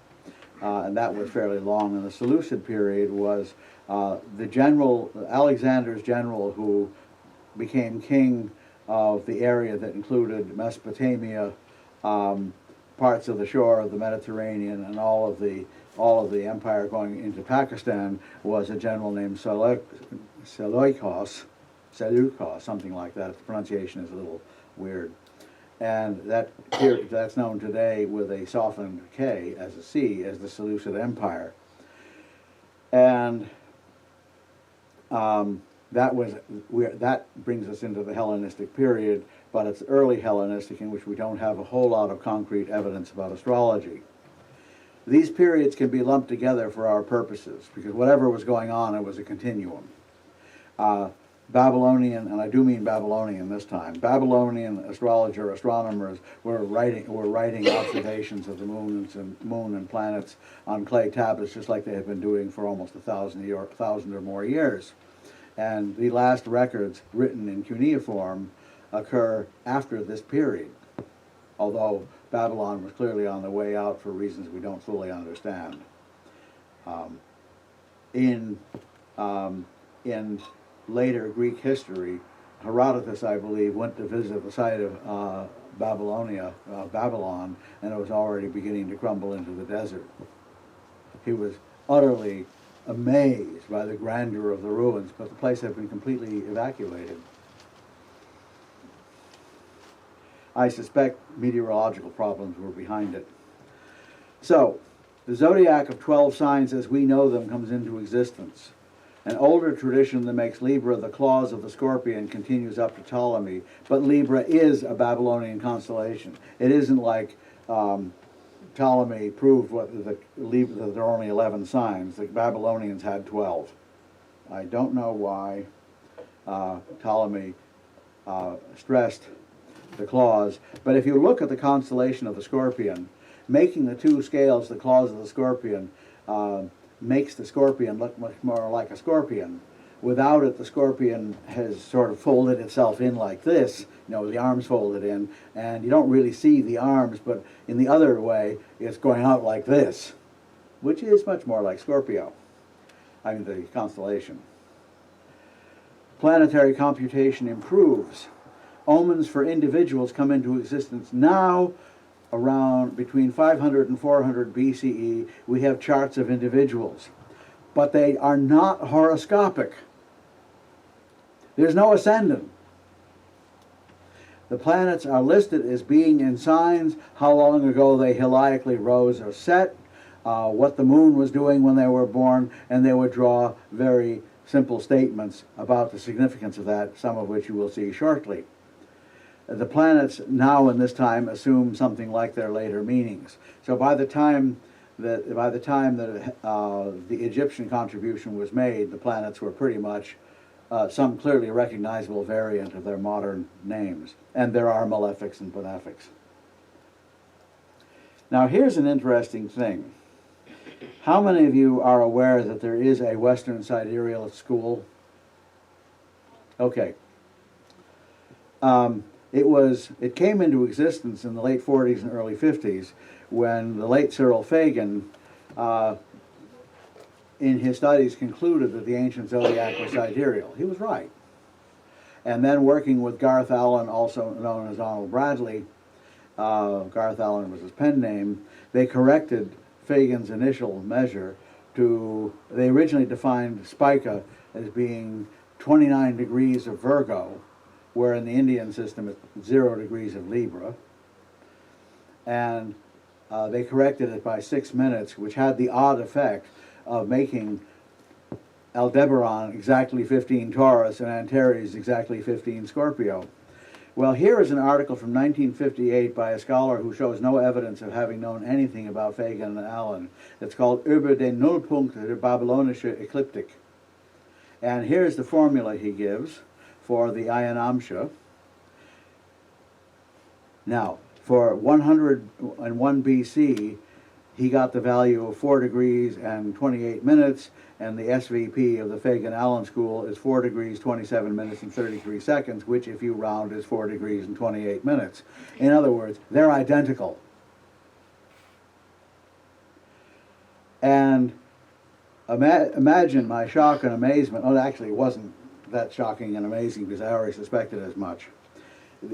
Speaker 1: and that was fairly long. And the Seleucid period was the general, Alexander's general, who became king of the area that included Mesopotamia, parts of the shore of the Mediterranean, and all of the empire going into Pakistan, was a general named Seleucus, something like that. The pronunciation is a little weird. and that's known today with a softened K as a C as the Seleucid Empire. And that brings us into the Hellenistic period, but it's early Hellenistic, in which we don't have a whole lot of concrete evidence about astrology. These periods can be lumped together for our purposes, because whatever was going on, it was a continuum. Babylonian, and I do mean Babylonian this time, Babylonian astronomers were writing observations of the moon and planets on clay tablets, just like they have been doing for almost 1,000 or more years. And the last records written in cuneiform occur after this period, although Babylon was clearly on the way out for reasons we don't fully understand. In later Greek history, Herodotus, I believe, went to visit the site of Babylon, and it was already beginning to crumble into the desert. He was utterly amazed by the grandeur of the ruins, but the place had been completely evacuated. I suspect meteorological problems were behind it. So, the zodiac of 12 signs as we know them comes into existence. An older tradition that makes Libra the claws of the scorpion continues up to Ptolemy, but Libra is a Babylonian constellation. It isn't like Ptolemy proved that there are only 11 signs. The Babylonians had 12. I don't know why Ptolemy stressed the claws, but if you look at the constellation of the scorpion, making the two scales the claws of the scorpion makes the scorpion look much more like a scorpion. Without it, the scorpion has sort of folded itself in like this, the arms folded in, and you don't really see the arms, but in the other way, it's going out like this, which is much more like Scorpio, the constellation. Planetary computation improves. Omens for individuals come into existence now. Around between 500 and 400 BCE, we have charts of individuals, but they are not horoscopic. There's no ascendant. The planets are listed as being in signs, how long ago they heliacally rose or set, what the moon was doing when they were born, and they would draw very simple statements about the significance of that, some of which you will see shortly. The planets now in this time assume something like their later meanings. So by the time that the Egyptian contribution was made, the planets were pretty much some clearly recognizable variant of their modern names. And there are malefics and benefics. Now here's an interesting thing. How many of you are aware that there is a Western sidereal school? Okay. It came into existence in the late 40s and early 50s when the late Cyril Fagan, in his studies, concluded that the ancient zodiac was sidereal. He was right. And then working with Garth Allen, also known as Donald Bradley, Garth Allen was his pen name, they corrected Fagan's initial measure to, they originally defined Spica as being 29 degrees of Virgo, where in the Indian system it's 0 degrees of Libra. And they corrected it by 6 minutes, which had the odd effect of making Aldebaran exactly 15 Taurus and Antares exactly 15 Scorpio. Well, here is an article from 1958 by a scholar who shows no evidence of having known anything about Fagan and Allen. It's called Über den Nullpunkt der Babylonische Ekliptik. And here's the formula he gives for the Ayan Amsha. Now, for 101 BC, he got the value of 4 degrees and 28 minutes, and the SVP of the Fagan-Allen school is 4 degrees, 27 minutes, and 33 seconds, which, if you round, is 4 degrees and 28 minutes. In other words, they're identical. And imagine my shock and amazement. Oh, actually, it wasn't that shocking and amazing because I already suspected as much.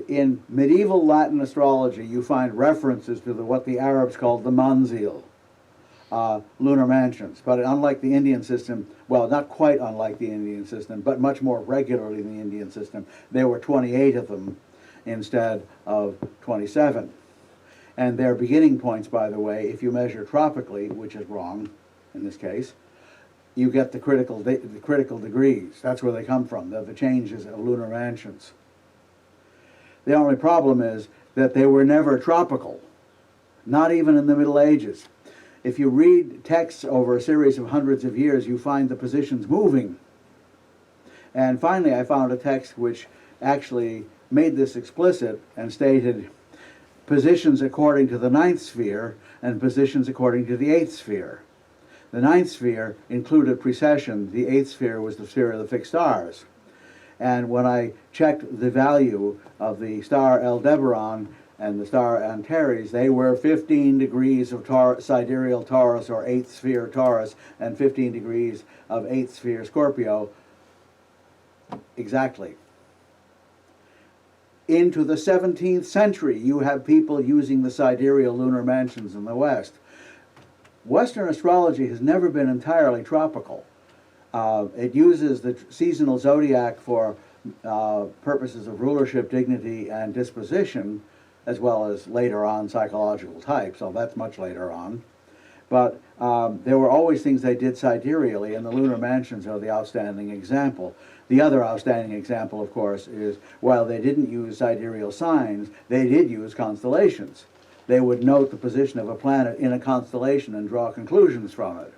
Speaker 1: In medieval Latin astrology, you find references to what the Arabs called the manzil, lunar mansions. But unlike the Indian system, well, not quite unlike the Indian system, but much more regularly than the Indian system, there were 28 of them. instead of 27. And their beginning points, by the way, if you measure tropically, which is wrong in this case, you get the critical degrees. That's where they come from, the changes of lunar mansions. The only problem is that they were never tropical, not even in the Middle Ages. If you read texts over a series of hundreds of years, you find the positions moving. And finally, I found a text which actually made this explicit and stated positions according to the ninth sphere and positions according to the eighth sphere. The ninth sphere included precession. The eighth sphere was the sphere of the fixed stars. And when I checked the value of the star Aldebaran and the star Antares, they were 15 degrees of sidereal Taurus or eighth sphere Taurus and 15 degrees of eighth sphere Scorpio. Exactly. Into the 17th century, you have people using the sidereal lunar mansions in the West. Western astrology has never been entirely tropical. It uses the seasonal zodiac for purposes of rulership, dignity, and disposition, as well as later on psychological types, so that's much later on. But there were always things they did sidereally, and the lunar mansions are the outstanding example. The other outstanding example, of course, is while they didn't use sidereal signs, they did use constellations. They would note the position of a planet in a constellation and draw conclusions from it.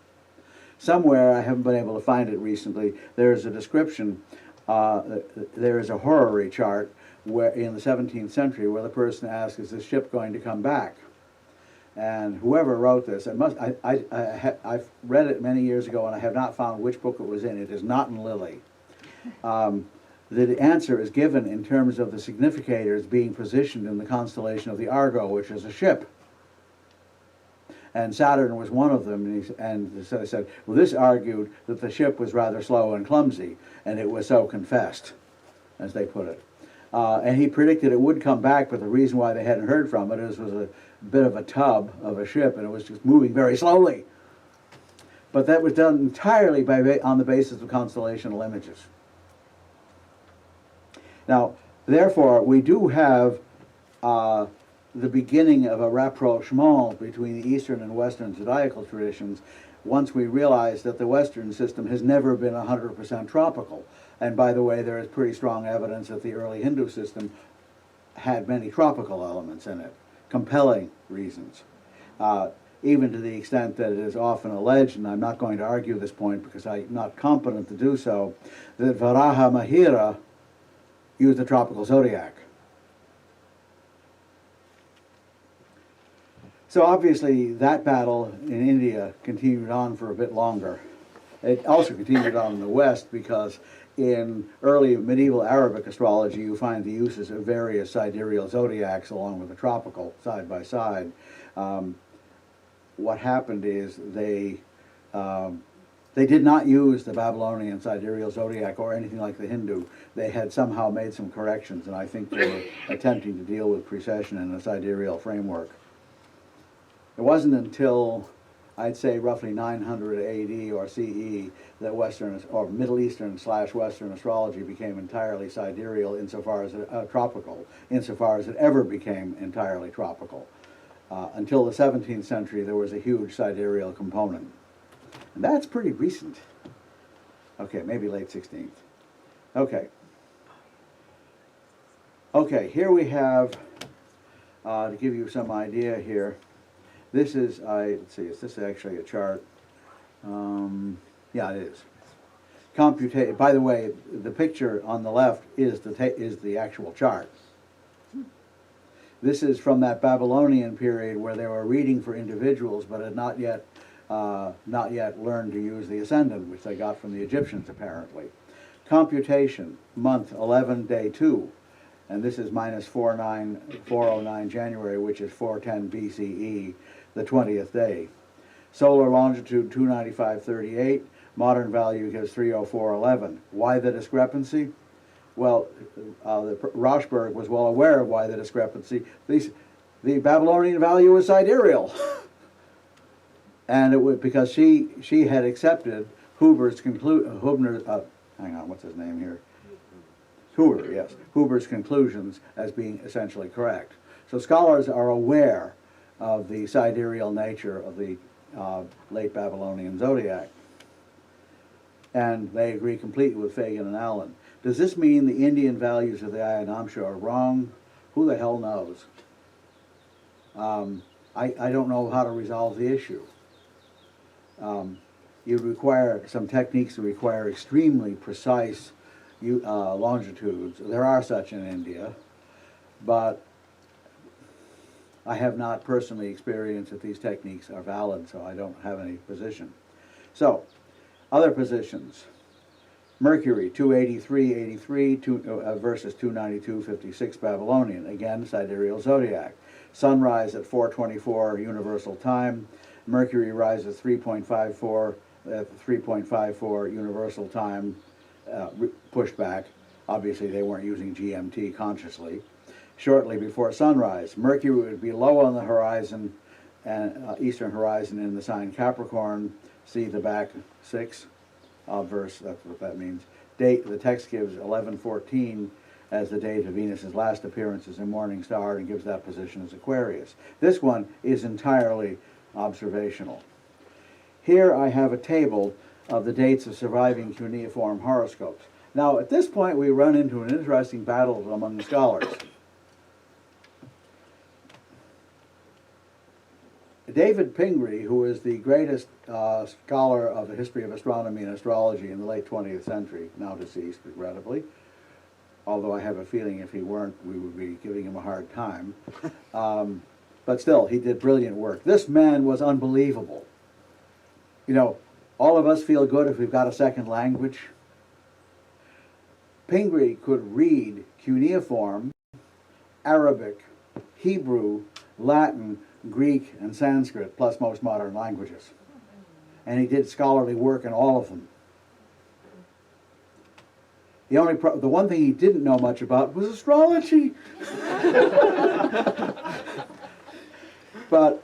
Speaker 1: Somewhere, I haven't been able to find it recently, there's a description, there is a horary chart where in the 17th century where the person asks, is this ship going to come back? And whoever wrote this, I've read it many years ago and I have not found which book it was in. It is not in Lilly. The answer is given in terms of the significators being positioned in the constellation of the Argo, which is a ship. And Saturn was one of them, and so they said, well, this argued that the ship was rather slow and clumsy, and it was so confessed, as they put it. And he predicted it would come back, but the reason why they hadn't heard from it is it was a bit of a tub of a ship, and it was just moving very slowly. But that was done entirely on the basis of constellational images. Now, therefore, we do have the beginning of a rapprochement between the Eastern and Western zodiacal traditions once we realize that the Western system has never been 100% tropical. And by the way, there is pretty strong evidence that the early Hindu system had many tropical elements in it, compelling reasons. Even to the extent that it is often alleged, and I'm not going to argue this point because I'm not competent to do so, that Varaha Mihira used the tropical zodiac. So obviously that battle in India continued on for a bit longer. It also continued on in the West because in early medieval Arabic astrology you find the uses of various sidereal zodiacs along with the tropical side by side. What happened is they did not use the Babylonian sidereal zodiac or anything like the Hindu. They had somehow made some corrections, and I think they were attempting to deal with precession in a sidereal framework. It wasn't until, I'd say, roughly 900 AD or CE that Western or Middle Eastern / Western astrology became entirely sidereal insofar as tropical, insofar as it ever became entirely tropical. Until the 17th century, there was a huge sidereal component. And that's pretty recent. Okay, maybe late 16th. Okay. Okay, here we have, to give you some idea here, this is, let's see, is this actually a chart? Yeah, it is. By the way, the picture on the left is the actual chart. This is from that Babylonian period where they were reading for individuals but had not yet learned to use the ascendant, which they got from the Egyptians apparently. Computation, month 11, day 2. And this is minus 409 January, which is 410 BCE, the 20th day. Solar longitude 295.38, modern value gives 304.11. Why the discrepancy? Well, Rauschberg was well aware of why the discrepancy. The Babylonian value is sidereal. And it was because she had accepted Huber's hang on, what's his name here? Huber, yes, Huber's conclusions as being essentially correct. So scholars are aware of the sidereal nature of the late Babylonian zodiac. And they agree completely with Fagan and Allen. Does this mean the Indian values of the Ayanamsha are wrong? Who the hell knows? I don't know how to resolve the issue. You require some techniques that require extremely precise longitudes. There are such in India, but I have not personally experienced that these techniques are valid, so I don't have any position. So, other positions. Mercury, 283.83 versus 292.56 Babylonian. Again, sidereal zodiac. Sunrise at 4:24 universal time. Mercury rises 3.54 at 3.54 universal time, pushed back. Obviously, they weren't using GMT consciously. Shortly before sunrise, Mercury would be low on the horizon, and eastern horizon in the sign Capricorn. See the back 6 verse, that's what that means. Date, the text gives 11:14 as the date of Venus's last appearance as a morning star and gives that position as Aquarius. This one is entirely observational. Here I have a table of the dates of surviving cuneiform horoscopes. Now at this point we run into an interesting battle among the scholars. David Pingree, who is the greatest scholar of the history of astronomy and astrology in the late 20th century, now deceased regrettably, although I have a feeling if he weren't we would be giving him a hard time. But still, he did brilliant work. This man was unbelievable. You know, all of us feel good if we've got a second language. Pingree could read cuneiform, Arabic, Hebrew, Latin, Greek, and Sanskrit, plus most modern languages. And he did scholarly work in all of them. The one thing he didn't know much about was astrology. But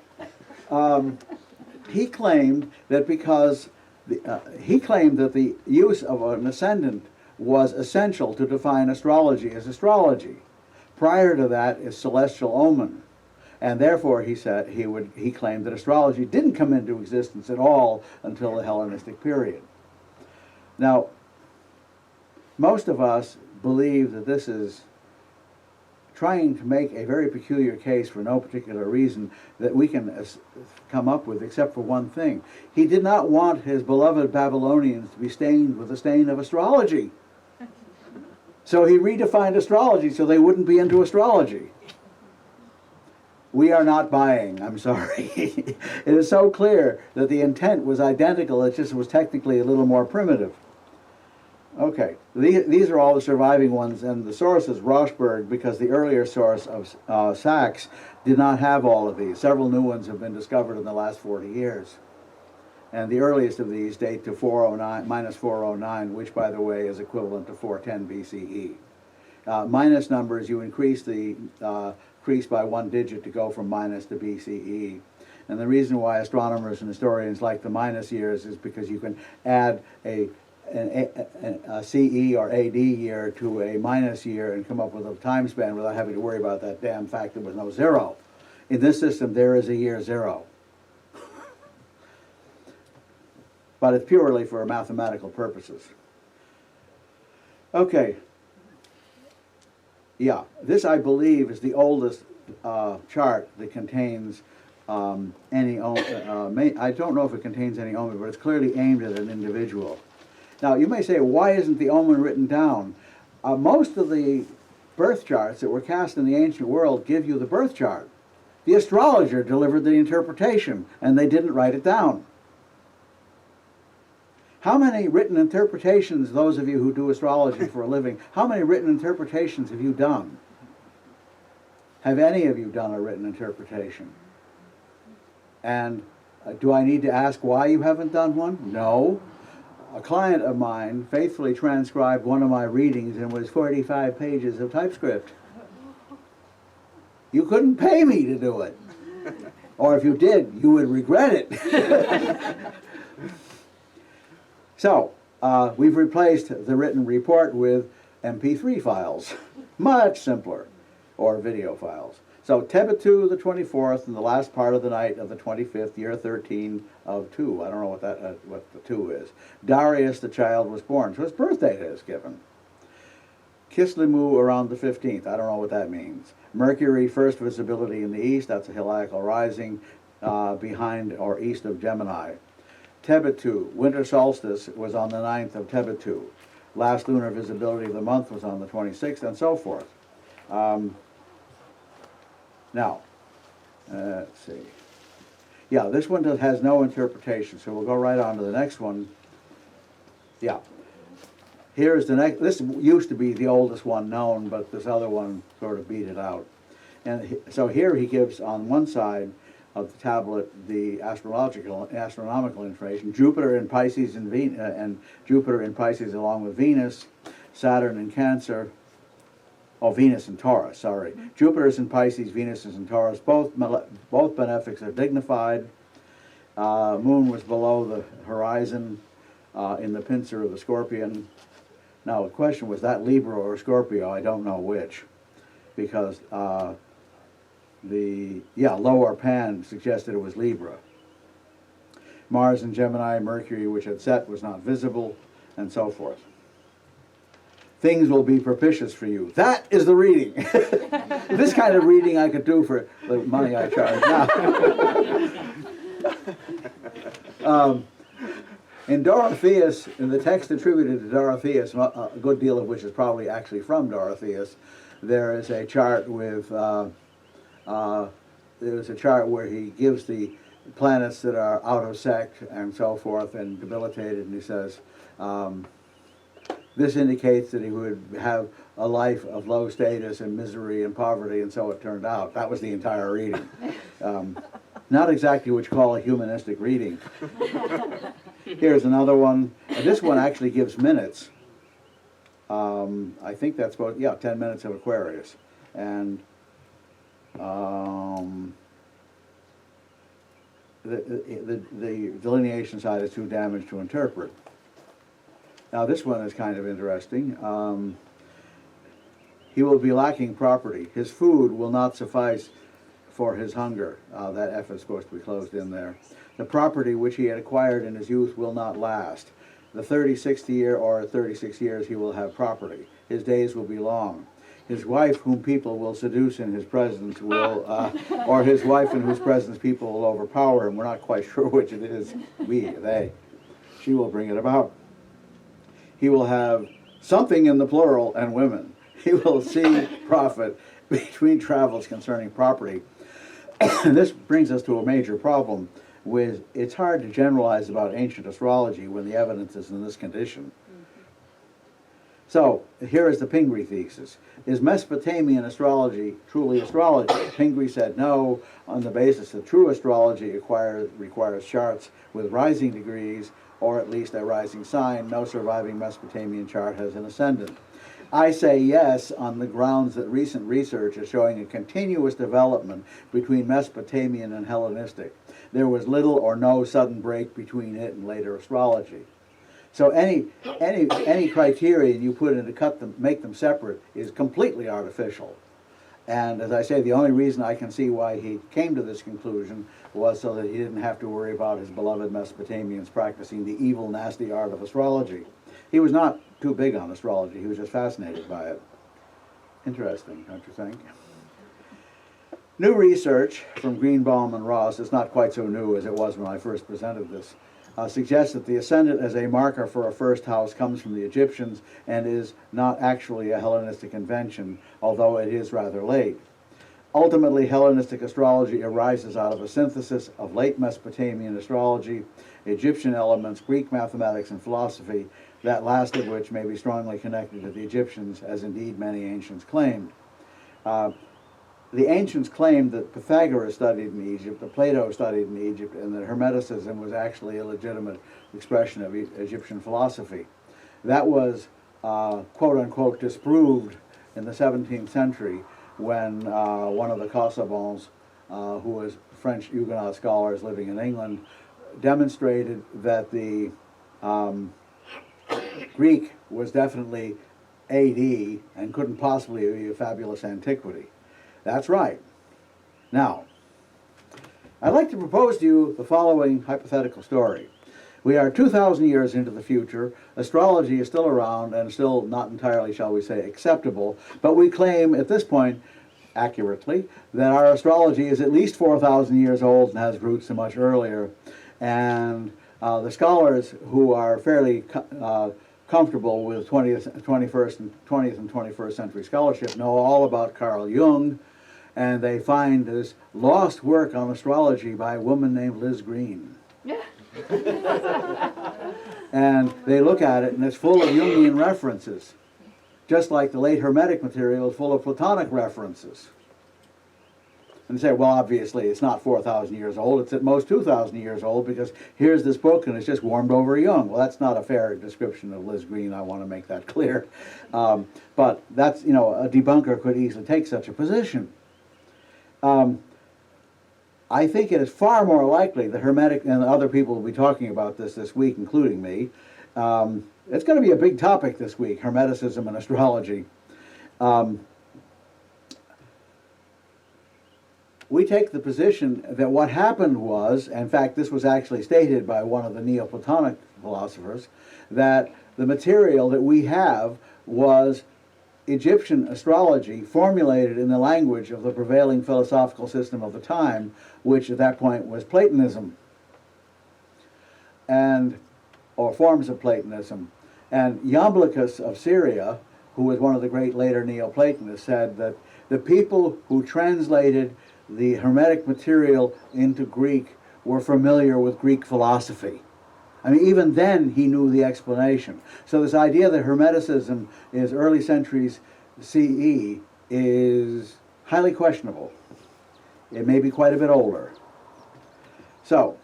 Speaker 1: he claimed that the use of an ascendant was essential to define astrology as astrology. Prior to that is celestial omen. And therefore, he said he claimed that astrology didn't come into existence at all until the Hellenistic period. Now, most of us believe that this is trying to make a very peculiar case for no particular reason that we can come up with, except for one thing. He did not want his beloved Babylonians to be stained with the stain of astrology. So he redefined astrology so they wouldn't be into astrology. We are not buying, I'm sorry. It is so clear that the intent was identical, it just was technically a little more primitive. Okay, these are all the surviving ones, and the source is Rochberg, because the earlier source of Sachs did not have all of these. Several new ones have been discovered in the last 40 years. And the earliest of these date to 409, minus 409, which, by the way, is equivalent to 410 BCE. Minus numbers, you increase by one digit to go from minus to BCE. And the reason why astronomers and historians like the minus years is because you can add a CE or AD year to a minus year and come up with a time span without having to worry about that damn fact there was no zero. In this system, there is a year zero. But it's purely for mathematical purposes. Okay. Yeah, this I believe is the oldest chart that contains any omen. I don't know if it contains any omen, but it's clearly aimed at an individual. Now, you may say, why isn't the omen written down? Most of the birth charts that were cast in the ancient world give you the birth chart. The astrologer delivered the interpretation, and they didn't write it down. How many written interpretations, those of you who do astrology for a living, how many written interpretations have you done? Have any of you done a written interpretation? And do I need to ask why you haven't done one? No. A client of mine faithfully transcribed one of my readings and was 45 pages of typescript. You couldn't pay me to do it. Or if you did, you would regret it. So, we've replaced the written report with MP3 files, much simpler, or video files. So Tebetu the 24th, and the last part of the night of the 25th, year 13 of 2. I don't know what what the 2 is. Darius the child was born, so his birth date is given. Kislevu around the 15th. I don't know what that means. Mercury, first visibility in the east. That's a heliacal rising behind or east of Gemini. Tebetu, winter solstice, was on the 9th of Tebetu. Last lunar visibility of the month was on the 26th, and so forth. Now, let's see. Yeah, this one has no interpretation, so we'll go right on to the next one. Yeah. Here's the next. This used to be the oldest one known, but this other one sort of beat it out. And so here he gives on one side of the tablet the astronomical information. Jupiter in Pisces and Jupiter in Pisces along with Venus, Saturn in Cancer. Oh, Venus and Taurus, sorry. Jupiter is in Pisces, Venus is in Taurus. Both benefics are dignified. Moon was below the horizon in the pincer of the Scorpion. Now, the question was that Libra or Scorpio? I don't know which, because lower pan suggested it was Libra. Mars in Gemini, Mercury, which had set, was not visible, and so forth. Things will be propitious for you. That is the reading. This kind of reading I could do for the money I charge now. In Dorotheus, in the text attributed to Dorotheus, a good deal of which is probably actually from Dorotheus, there is a chart with where he gives the planets that are out of sect and so forth and debilitated, and he says, this indicates that he would have a life of low status and misery and poverty, and so it turned out. That was the entire reading. Not exactly what you call a humanistic reading. Here's another one. This one actually gives minutes. I think that's about, 10 minutes of Aquarius. And the delineation side is too damaged to interpret. Now this one is kind of interesting. He will be lacking property. His food will not suffice for his hunger. That F is supposed to be closed in there. The property which he had acquired in his youth will not last. The 36th year or 36 years he will have property. His days will be long. His wife, whom people will seduce in his presence, will, or his wife in whose presence people will overpower him. We're not quite sure which it is. They. She will bring it about. He will have something in the plural and women. He will see profit between travels concerning property. And this brings us to a major problem with it's hard to generalize about ancient astrology when the evidence is in this condition. So here is the Pingree thesis. Is Mesopotamian astrology truly astrology? Pingree said no, on the basis that true astrology requires charts with rising degrees, or at least a rising sign. No surviving Mesopotamian chart has an ascendant. I say yes on the grounds that recent research is showing a continuous development between Mesopotamian and Hellenistic. There was little or no sudden break between it and later astrology. So any criterion you put in to make them separate is completely artificial. And as I say, the only reason I can see why he came to this conclusion was so that he didn't have to worry about his beloved Mesopotamians practicing the evil, nasty art of astrology. He was not too big on astrology. He was just fascinated by it. Interesting, don't you think? New research from Greenbaum and Ross, it's not quite so new as it was when I first presented this, suggests that the ascendant as a marker for a first house comes from the Egyptians and is not actually a Hellenistic invention, although it is rather late. Ultimately, Hellenistic astrology arises out of a synthesis of late Mesopotamian astrology, Egyptian elements, Greek mathematics, and philosophy, that last of which may be strongly connected to the Egyptians, as indeed many ancients claimed. The ancients claimed that Pythagoras studied in Egypt, that Plato studied in Egypt, and that Hermeticism was actually a legitimate expression of Egyptian philosophy. That was, quote-unquote, disproved in the 17th century when one of the Casaubons, who was French Huguenot scholars living in England, demonstrated that the Greek was definitely AD and couldn't possibly be a fabulous antiquity. That's right. Now, I'd like to propose to you the following hypothetical story. We are 2,000 years into the future. Astrology is still around and still not entirely, shall we say, acceptable. But we claim at this point, accurately, that our astrology is at least 4,000 years old and has roots much earlier. And the scholars who are fairly comfortable with 20th and 21st century scholarship know all about Carl Jung, and they find this lost work on astrology by a woman named Liz Green. And they look at it, and it's full of Jungian references, just like the late Hermetic material is full of Platonic references. And they say, well, obviously it's not 4,000 years old, it's at most 2,000 years old, because here's this book and it's just warmed over Jung. Well, that's not a fair description of Liz Green, I want to make that clear. But that's, you know, a debunker could easily take such a position. I think it is far more likely that Hermetic, and other people will be talking about this week, including me. It's going to be a big topic this week, Hermeticism and astrology. We take the position that what happened was, in fact this was actually stated by one of the Neoplatonic philosophers, that the material that we have was Egyptian astrology formulated in the language of the prevailing philosophical system of the time, which at that point was Platonism, or forms of Platonism. And Iamblichus of Syria, who was one of the great later Neoplatonists, said that the people who translated the Hermetic material into Greek were familiar with Greek philosophy. I mean, even then he knew the explanation. So this idea that Hermeticism is early centuries CE is highly questionable. It may be quite a bit older. So,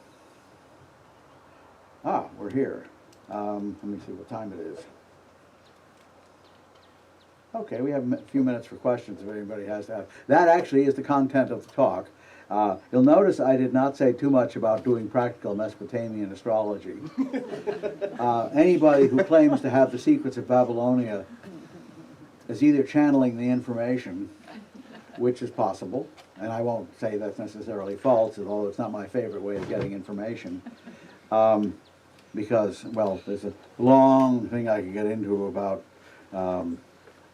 Speaker 1: we're here. Let me see what time it is. Okay, we have a few minutes for questions if anybody has that. That actually is the content of the talk. You'll notice I did not say too much about doing practical Mesopotamian astrology. Anybody who claims to have the secrets of Babylonia is either channeling the information, which is possible, and I won't say that's necessarily false, although it's not my favorite way of getting information, because, well, there's a long thing I could get into about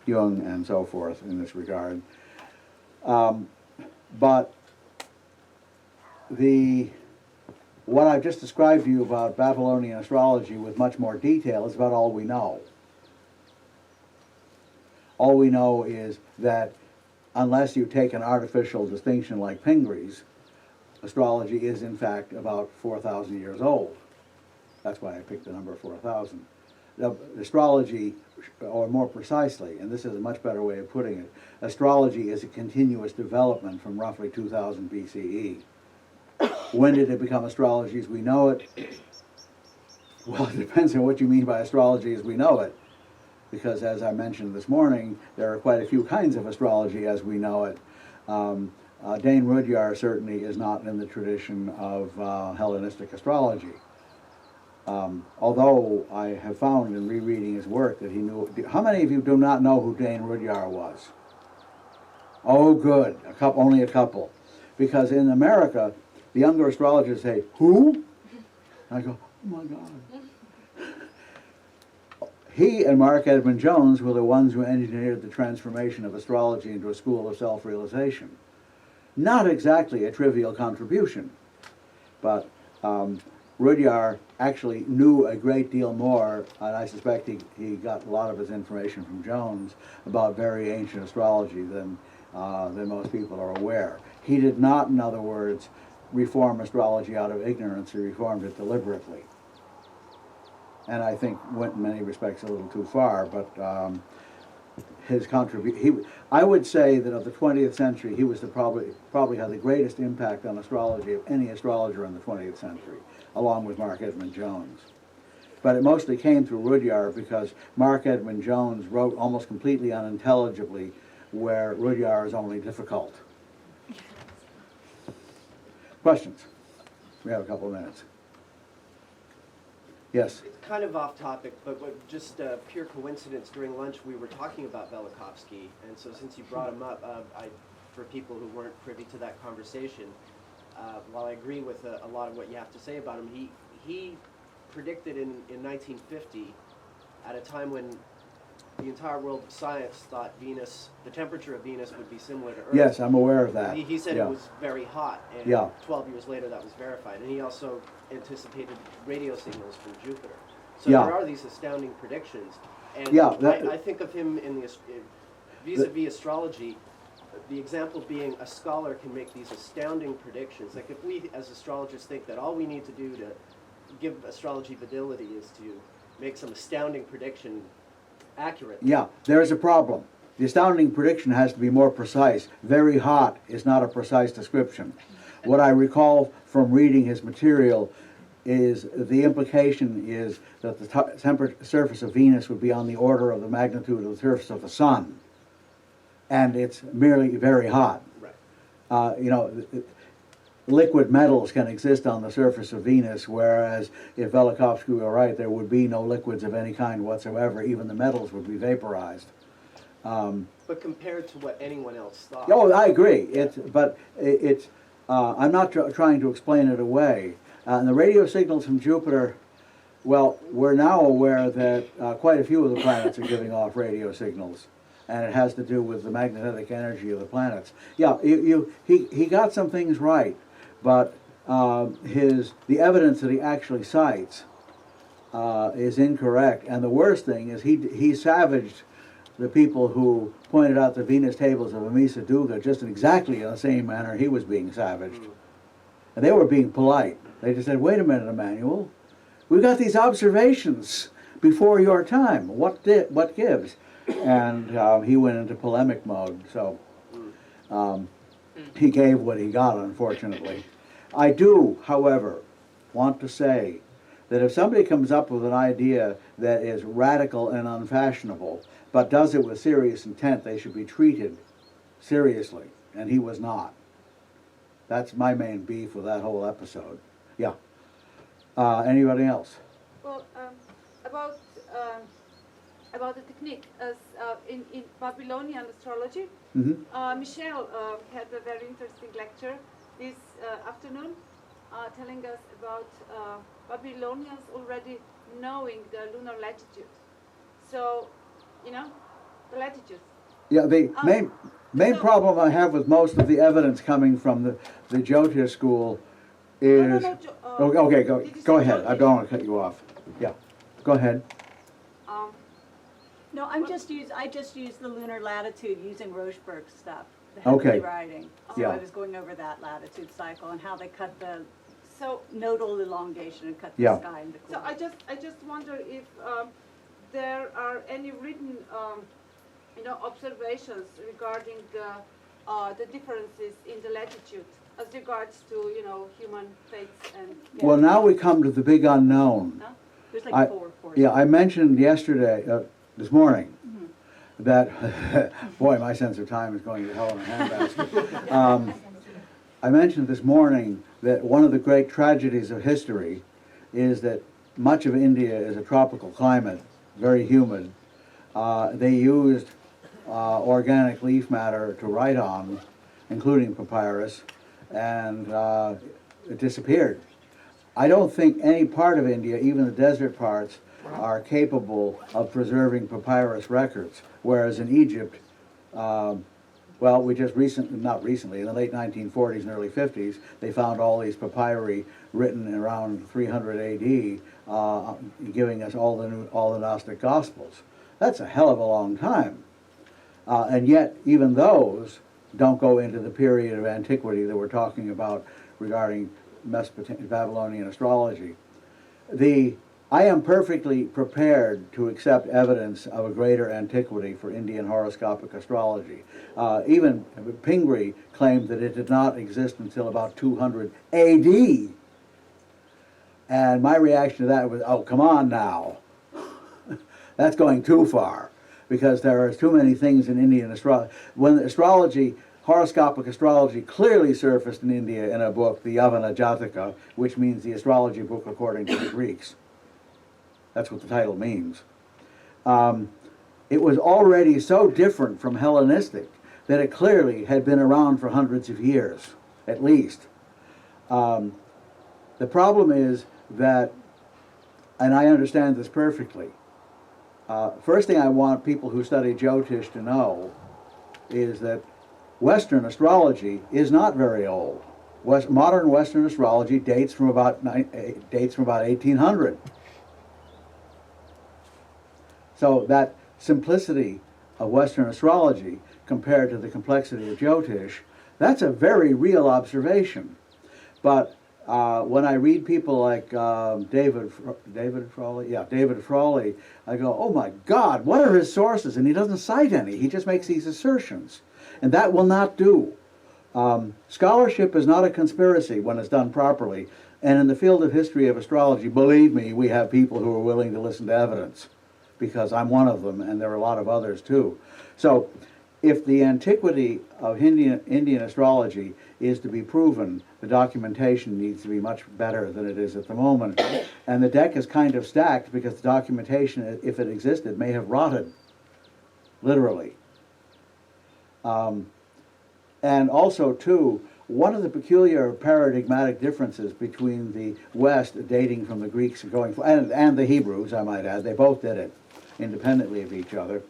Speaker 1: Jung and so forth in this regard. But what I've just described to you about Babylonian astrology with much more detail is about all we know. All we know is that unless you take an artificial distinction like Pingree's, astrology is in fact about 4,000 years old. That's why I picked the number 4,000. Astrology, or more precisely, and this is a much better way of putting it, astrology is a continuous development from roughly 2000 BCE. When did it become astrology as we know it? Well, it depends on what you mean by astrology as we know it. Because as I mentioned this morning, there are quite a few kinds of astrology as we know it. Dane Rudyard certainly is not in the tradition of Hellenistic astrology. Although I have found in rereading his work that he knew. How many of you do not know who Dane Rudyard was? Oh, good. Only a couple. Because in America, the younger astrologers say, who? And I go, oh my God. He and Mark Edmund Jones were the ones who engineered the transformation of astrology into a school of self-realization. Not exactly a trivial contribution, but Rudyard actually knew a great deal more, and I suspect he got a lot of his information from Jones about very ancient astrology than most people are aware. He did not, in other words, reform astrology out of ignorance. He reformed it deliberately. And I think went in many respects a little too far, but his contribution, I would say that of the 20th century, he was probably had the greatest impact on astrology of any astrologer in the 20th century, along with Mark Edmund Jones. But it mostly came through Rudyard because Mark Edmund Jones wrote almost completely unintelligibly, where Rudyard is only difficult. Questions? We have a couple of minutes. Yes.
Speaker 2: It's kind of off topic, but just pure coincidence. During lunch, we were talking about Velikovsky, and so since you brought him up, for people who weren't privy to that conversation, while I agree with a lot of what you have to say about him, he predicted in 1950, at a time when the entire world of science thought Venus, the temperature of Venus would be similar to Earth.
Speaker 1: Yes, I'm aware of that.
Speaker 2: He said
Speaker 1: Yeah.
Speaker 2: it was very hot, and
Speaker 1: Yeah.
Speaker 2: 12 years later that was verified. And he also anticipated radio signals from Jupiter. So
Speaker 1: Yeah.
Speaker 2: there are these astounding predictions. And
Speaker 1: Yeah,
Speaker 2: I think of him in the vis-a-vis astrology, the example being a scholar can make these astounding predictions. Like if we as astrologers think that all we need to do to give astrology validity is to make some astounding prediction accurate.
Speaker 1: Yeah, there is a problem. The astounding prediction has to be more precise. Very hot is not a precise description. What I recall from reading his material is the implication is that the surface of Venus would be on the order of the magnitude of the surface of the sun. And it's merely very hot.
Speaker 2: Right.
Speaker 1: You know, liquid metals can exist on the surface of Venus, whereas if Velikovsky were right, there would be no liquids of any kind whatsoever. Even the metals would be vaporized.
Speaker 2: But compared to what anyone else thought.
Speaker 1: Oh, I agree. I'm not trying to explain it away. And the radio signals from Jupiter, well, we're now aware that quite a few of the planets are giving off radio signals. And it has to do with the magnetic energy of the planets. Yeah, he got some things right, but the evidence that he actually cites is incorrect. And the worst thing is he savaged the people who pointed out the Venus tables of Amisa Duga just in exactly the same manner he was being savaged. And they were being polite. They just said, wait a minute, Emmanuel, we've got these observations before your time. What gives? And he went into polemic mode, so he gave what he got, unfortunately. I do, however, want to say that if somebody comes up with an idea that is radical and unfashionable, but does it with serious intent, they should be treated seriously, and he was not. That's my main beef with that whole episode. Yeah. Anybody else?
Speaker 3: Well, about the technique, as in Babylonian astrology, Michelle had a very interesting lecture this afternoon, telling us about Babylonians already knowing the lunar latitude. So, you know, the latitudes.
Speaker 1: Yeah, the main problem I have with most of the evidence coming from the Jyotish school is... okay, go ahead. I don't want to cut you off. Yeah, go ahead.
Speaker 4: No, I just used the lunar latitude using Rocheberg's stuff, the
Speaker 1: Okay.
Speaker 4: heavenly writing. So
Speaker 1: Yeah.
Speaker 4: I was going over that latitude cycle and how they cut the nodal elongation and cut the
Speaker 1: Yeah.
Speaker 4: sky into
Speaker 3: So
Speaker 4: quarters.
Speaker 3: I just wonder if there are any written, observations regarding the differences in the latitude as regards to, human fates and.
Speaker 1: Well, now we come to the big unknown.
Speaker 4: No? There's like
Speaker 1: I-
Speaker 4: four.
Speaker 1: Yeah, I mentioned this morning, that, boy, my sense of time is going to hell in a handbasket. I mentioned this morning that one of the great tragedies of history is that much of India is a tropical climate, very humid. They used organic leaf matter to write on, including papyrus, and it disappeared. I don't think any part of India, even the desert parts, are capable of preserving papyrus records, whereas in Egypt, well, we just not recently, in the late 1940s and early 50s, they found all these papyri written around 300 AD, giving us all the Gnostic Gospels. That's a hell of a long time. And yet, even those don't go into the period of antiquity that we're talking about regarding Mesopotamian Babylonian astrology. I am perfectly prepared to accept evidence of a greater antiquity for Indian horoscopic astrology. Even Pingree claimed that it did not exist until about 200 AD. And my reaction to that was, oh, come on now. That's going too far, because there are too many things in Indian astrology. When horoscopic astrology clearly surfaced in India in a book, the Yavana Jataka, which means the astrology book according to the Greeks. That's what the title means. It was already so different from Hellenistic that it clearly had been around for hundreds of years, at least. The problem is that, and I understand this perfectly, first thing I want people who study Jyotish to know is that Western astrology is not very old. Modern Western astrology dates from about 1800. So that simplicity of Western astrology compared to the complexity of Jyotish, that's a very real observation. But when I read people like David Frawley, I go, oh my God, what are his sources? And he doesn't cite any. He just makes these assertions. And that will not do. Scholarship is not a conspiracy when it's done properly. And in the field of history of astrology, believe me, we have people who are willing to listen to evidence, because I'm one of them, and there are a lot of others too. So if the antiquity of Indian astrology is to be proven, the documentation needs to be much better than it is at the moment. And the deck is kind of stacked because the documentation, if it existed, may have rotted, literally. And also, too, one of the peculiar paradigmatic differences between the West, dating from the Greeks and the Hebrews, I might add, they both did it independently of each other,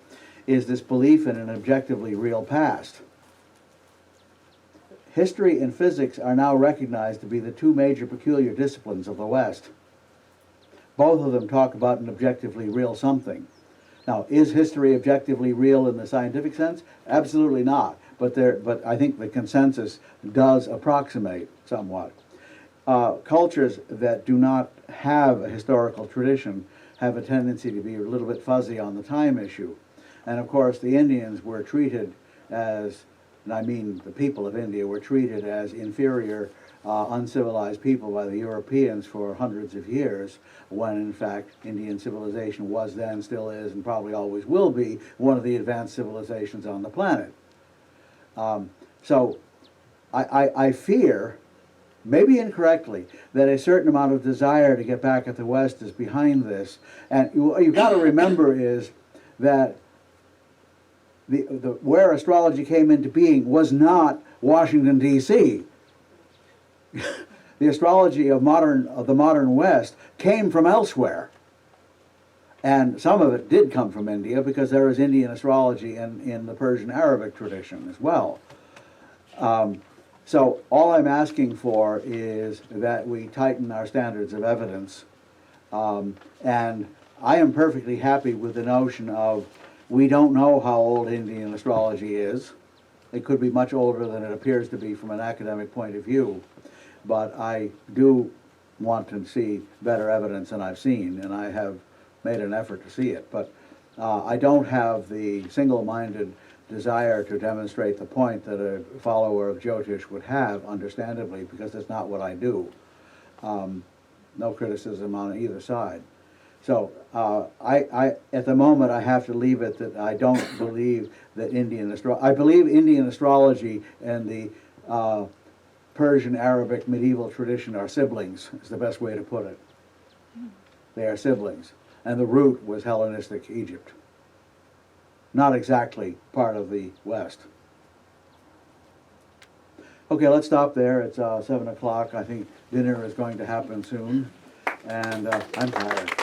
Speaker 1: is this belief in an objectively real past. History and physics are now recognized to be the two major peculiar disciplines of the West. Both of them talk about an objectively real something. Now, is history objectively real in the scientific sense? Absolutely not. But I think the consensus does approximate somewhat. Cultures that do not have a historical tradition have a tendency to be a little bit fuzzy on the time issue. And of course, the Indians were treated as, and I mean the people of India, were treated as inferior, uncivilized people by the Europeans for hundreds of years, when in fact Indian civilization was then, still is, and probably always will be one of the advanced civilizations on the planet. So I fear, maybe incorrectly, that a certain amount of desire to get back at the West is behind this. And what you've got to remember is that where astrology came into being was not Washington, D.C. The astrology of the modern West came from elsewhere. And some of it did come from India, because there is Indian astrology in the Persian Arabic tradition as well. So all I'm asking for is that we tighten our standards of evidence. And I am perfectly happy with the notion of, we don't know how old Indian astrology is. It could be much older than it appears to be from an academic point of view. But I do want to see better evidence than I've seen, and I have made an effort to see it. But I don't have the single-minded desire to demonstrate the point that a follower of Jyotish would have, understandably, because that's not what I do. No criticism on either side. So at the moment, I have to leave it that I don't believe that I believe Indian astrology and the Persian Arabic medieval tradition are siblings, is the best way to put it. They are siblings. And the root was Hellenistic Egypt. Not exactly part of the West. Okay, let's stop there. It's 7 o'clock. I think dinner is going to happen soon. And I'm tired.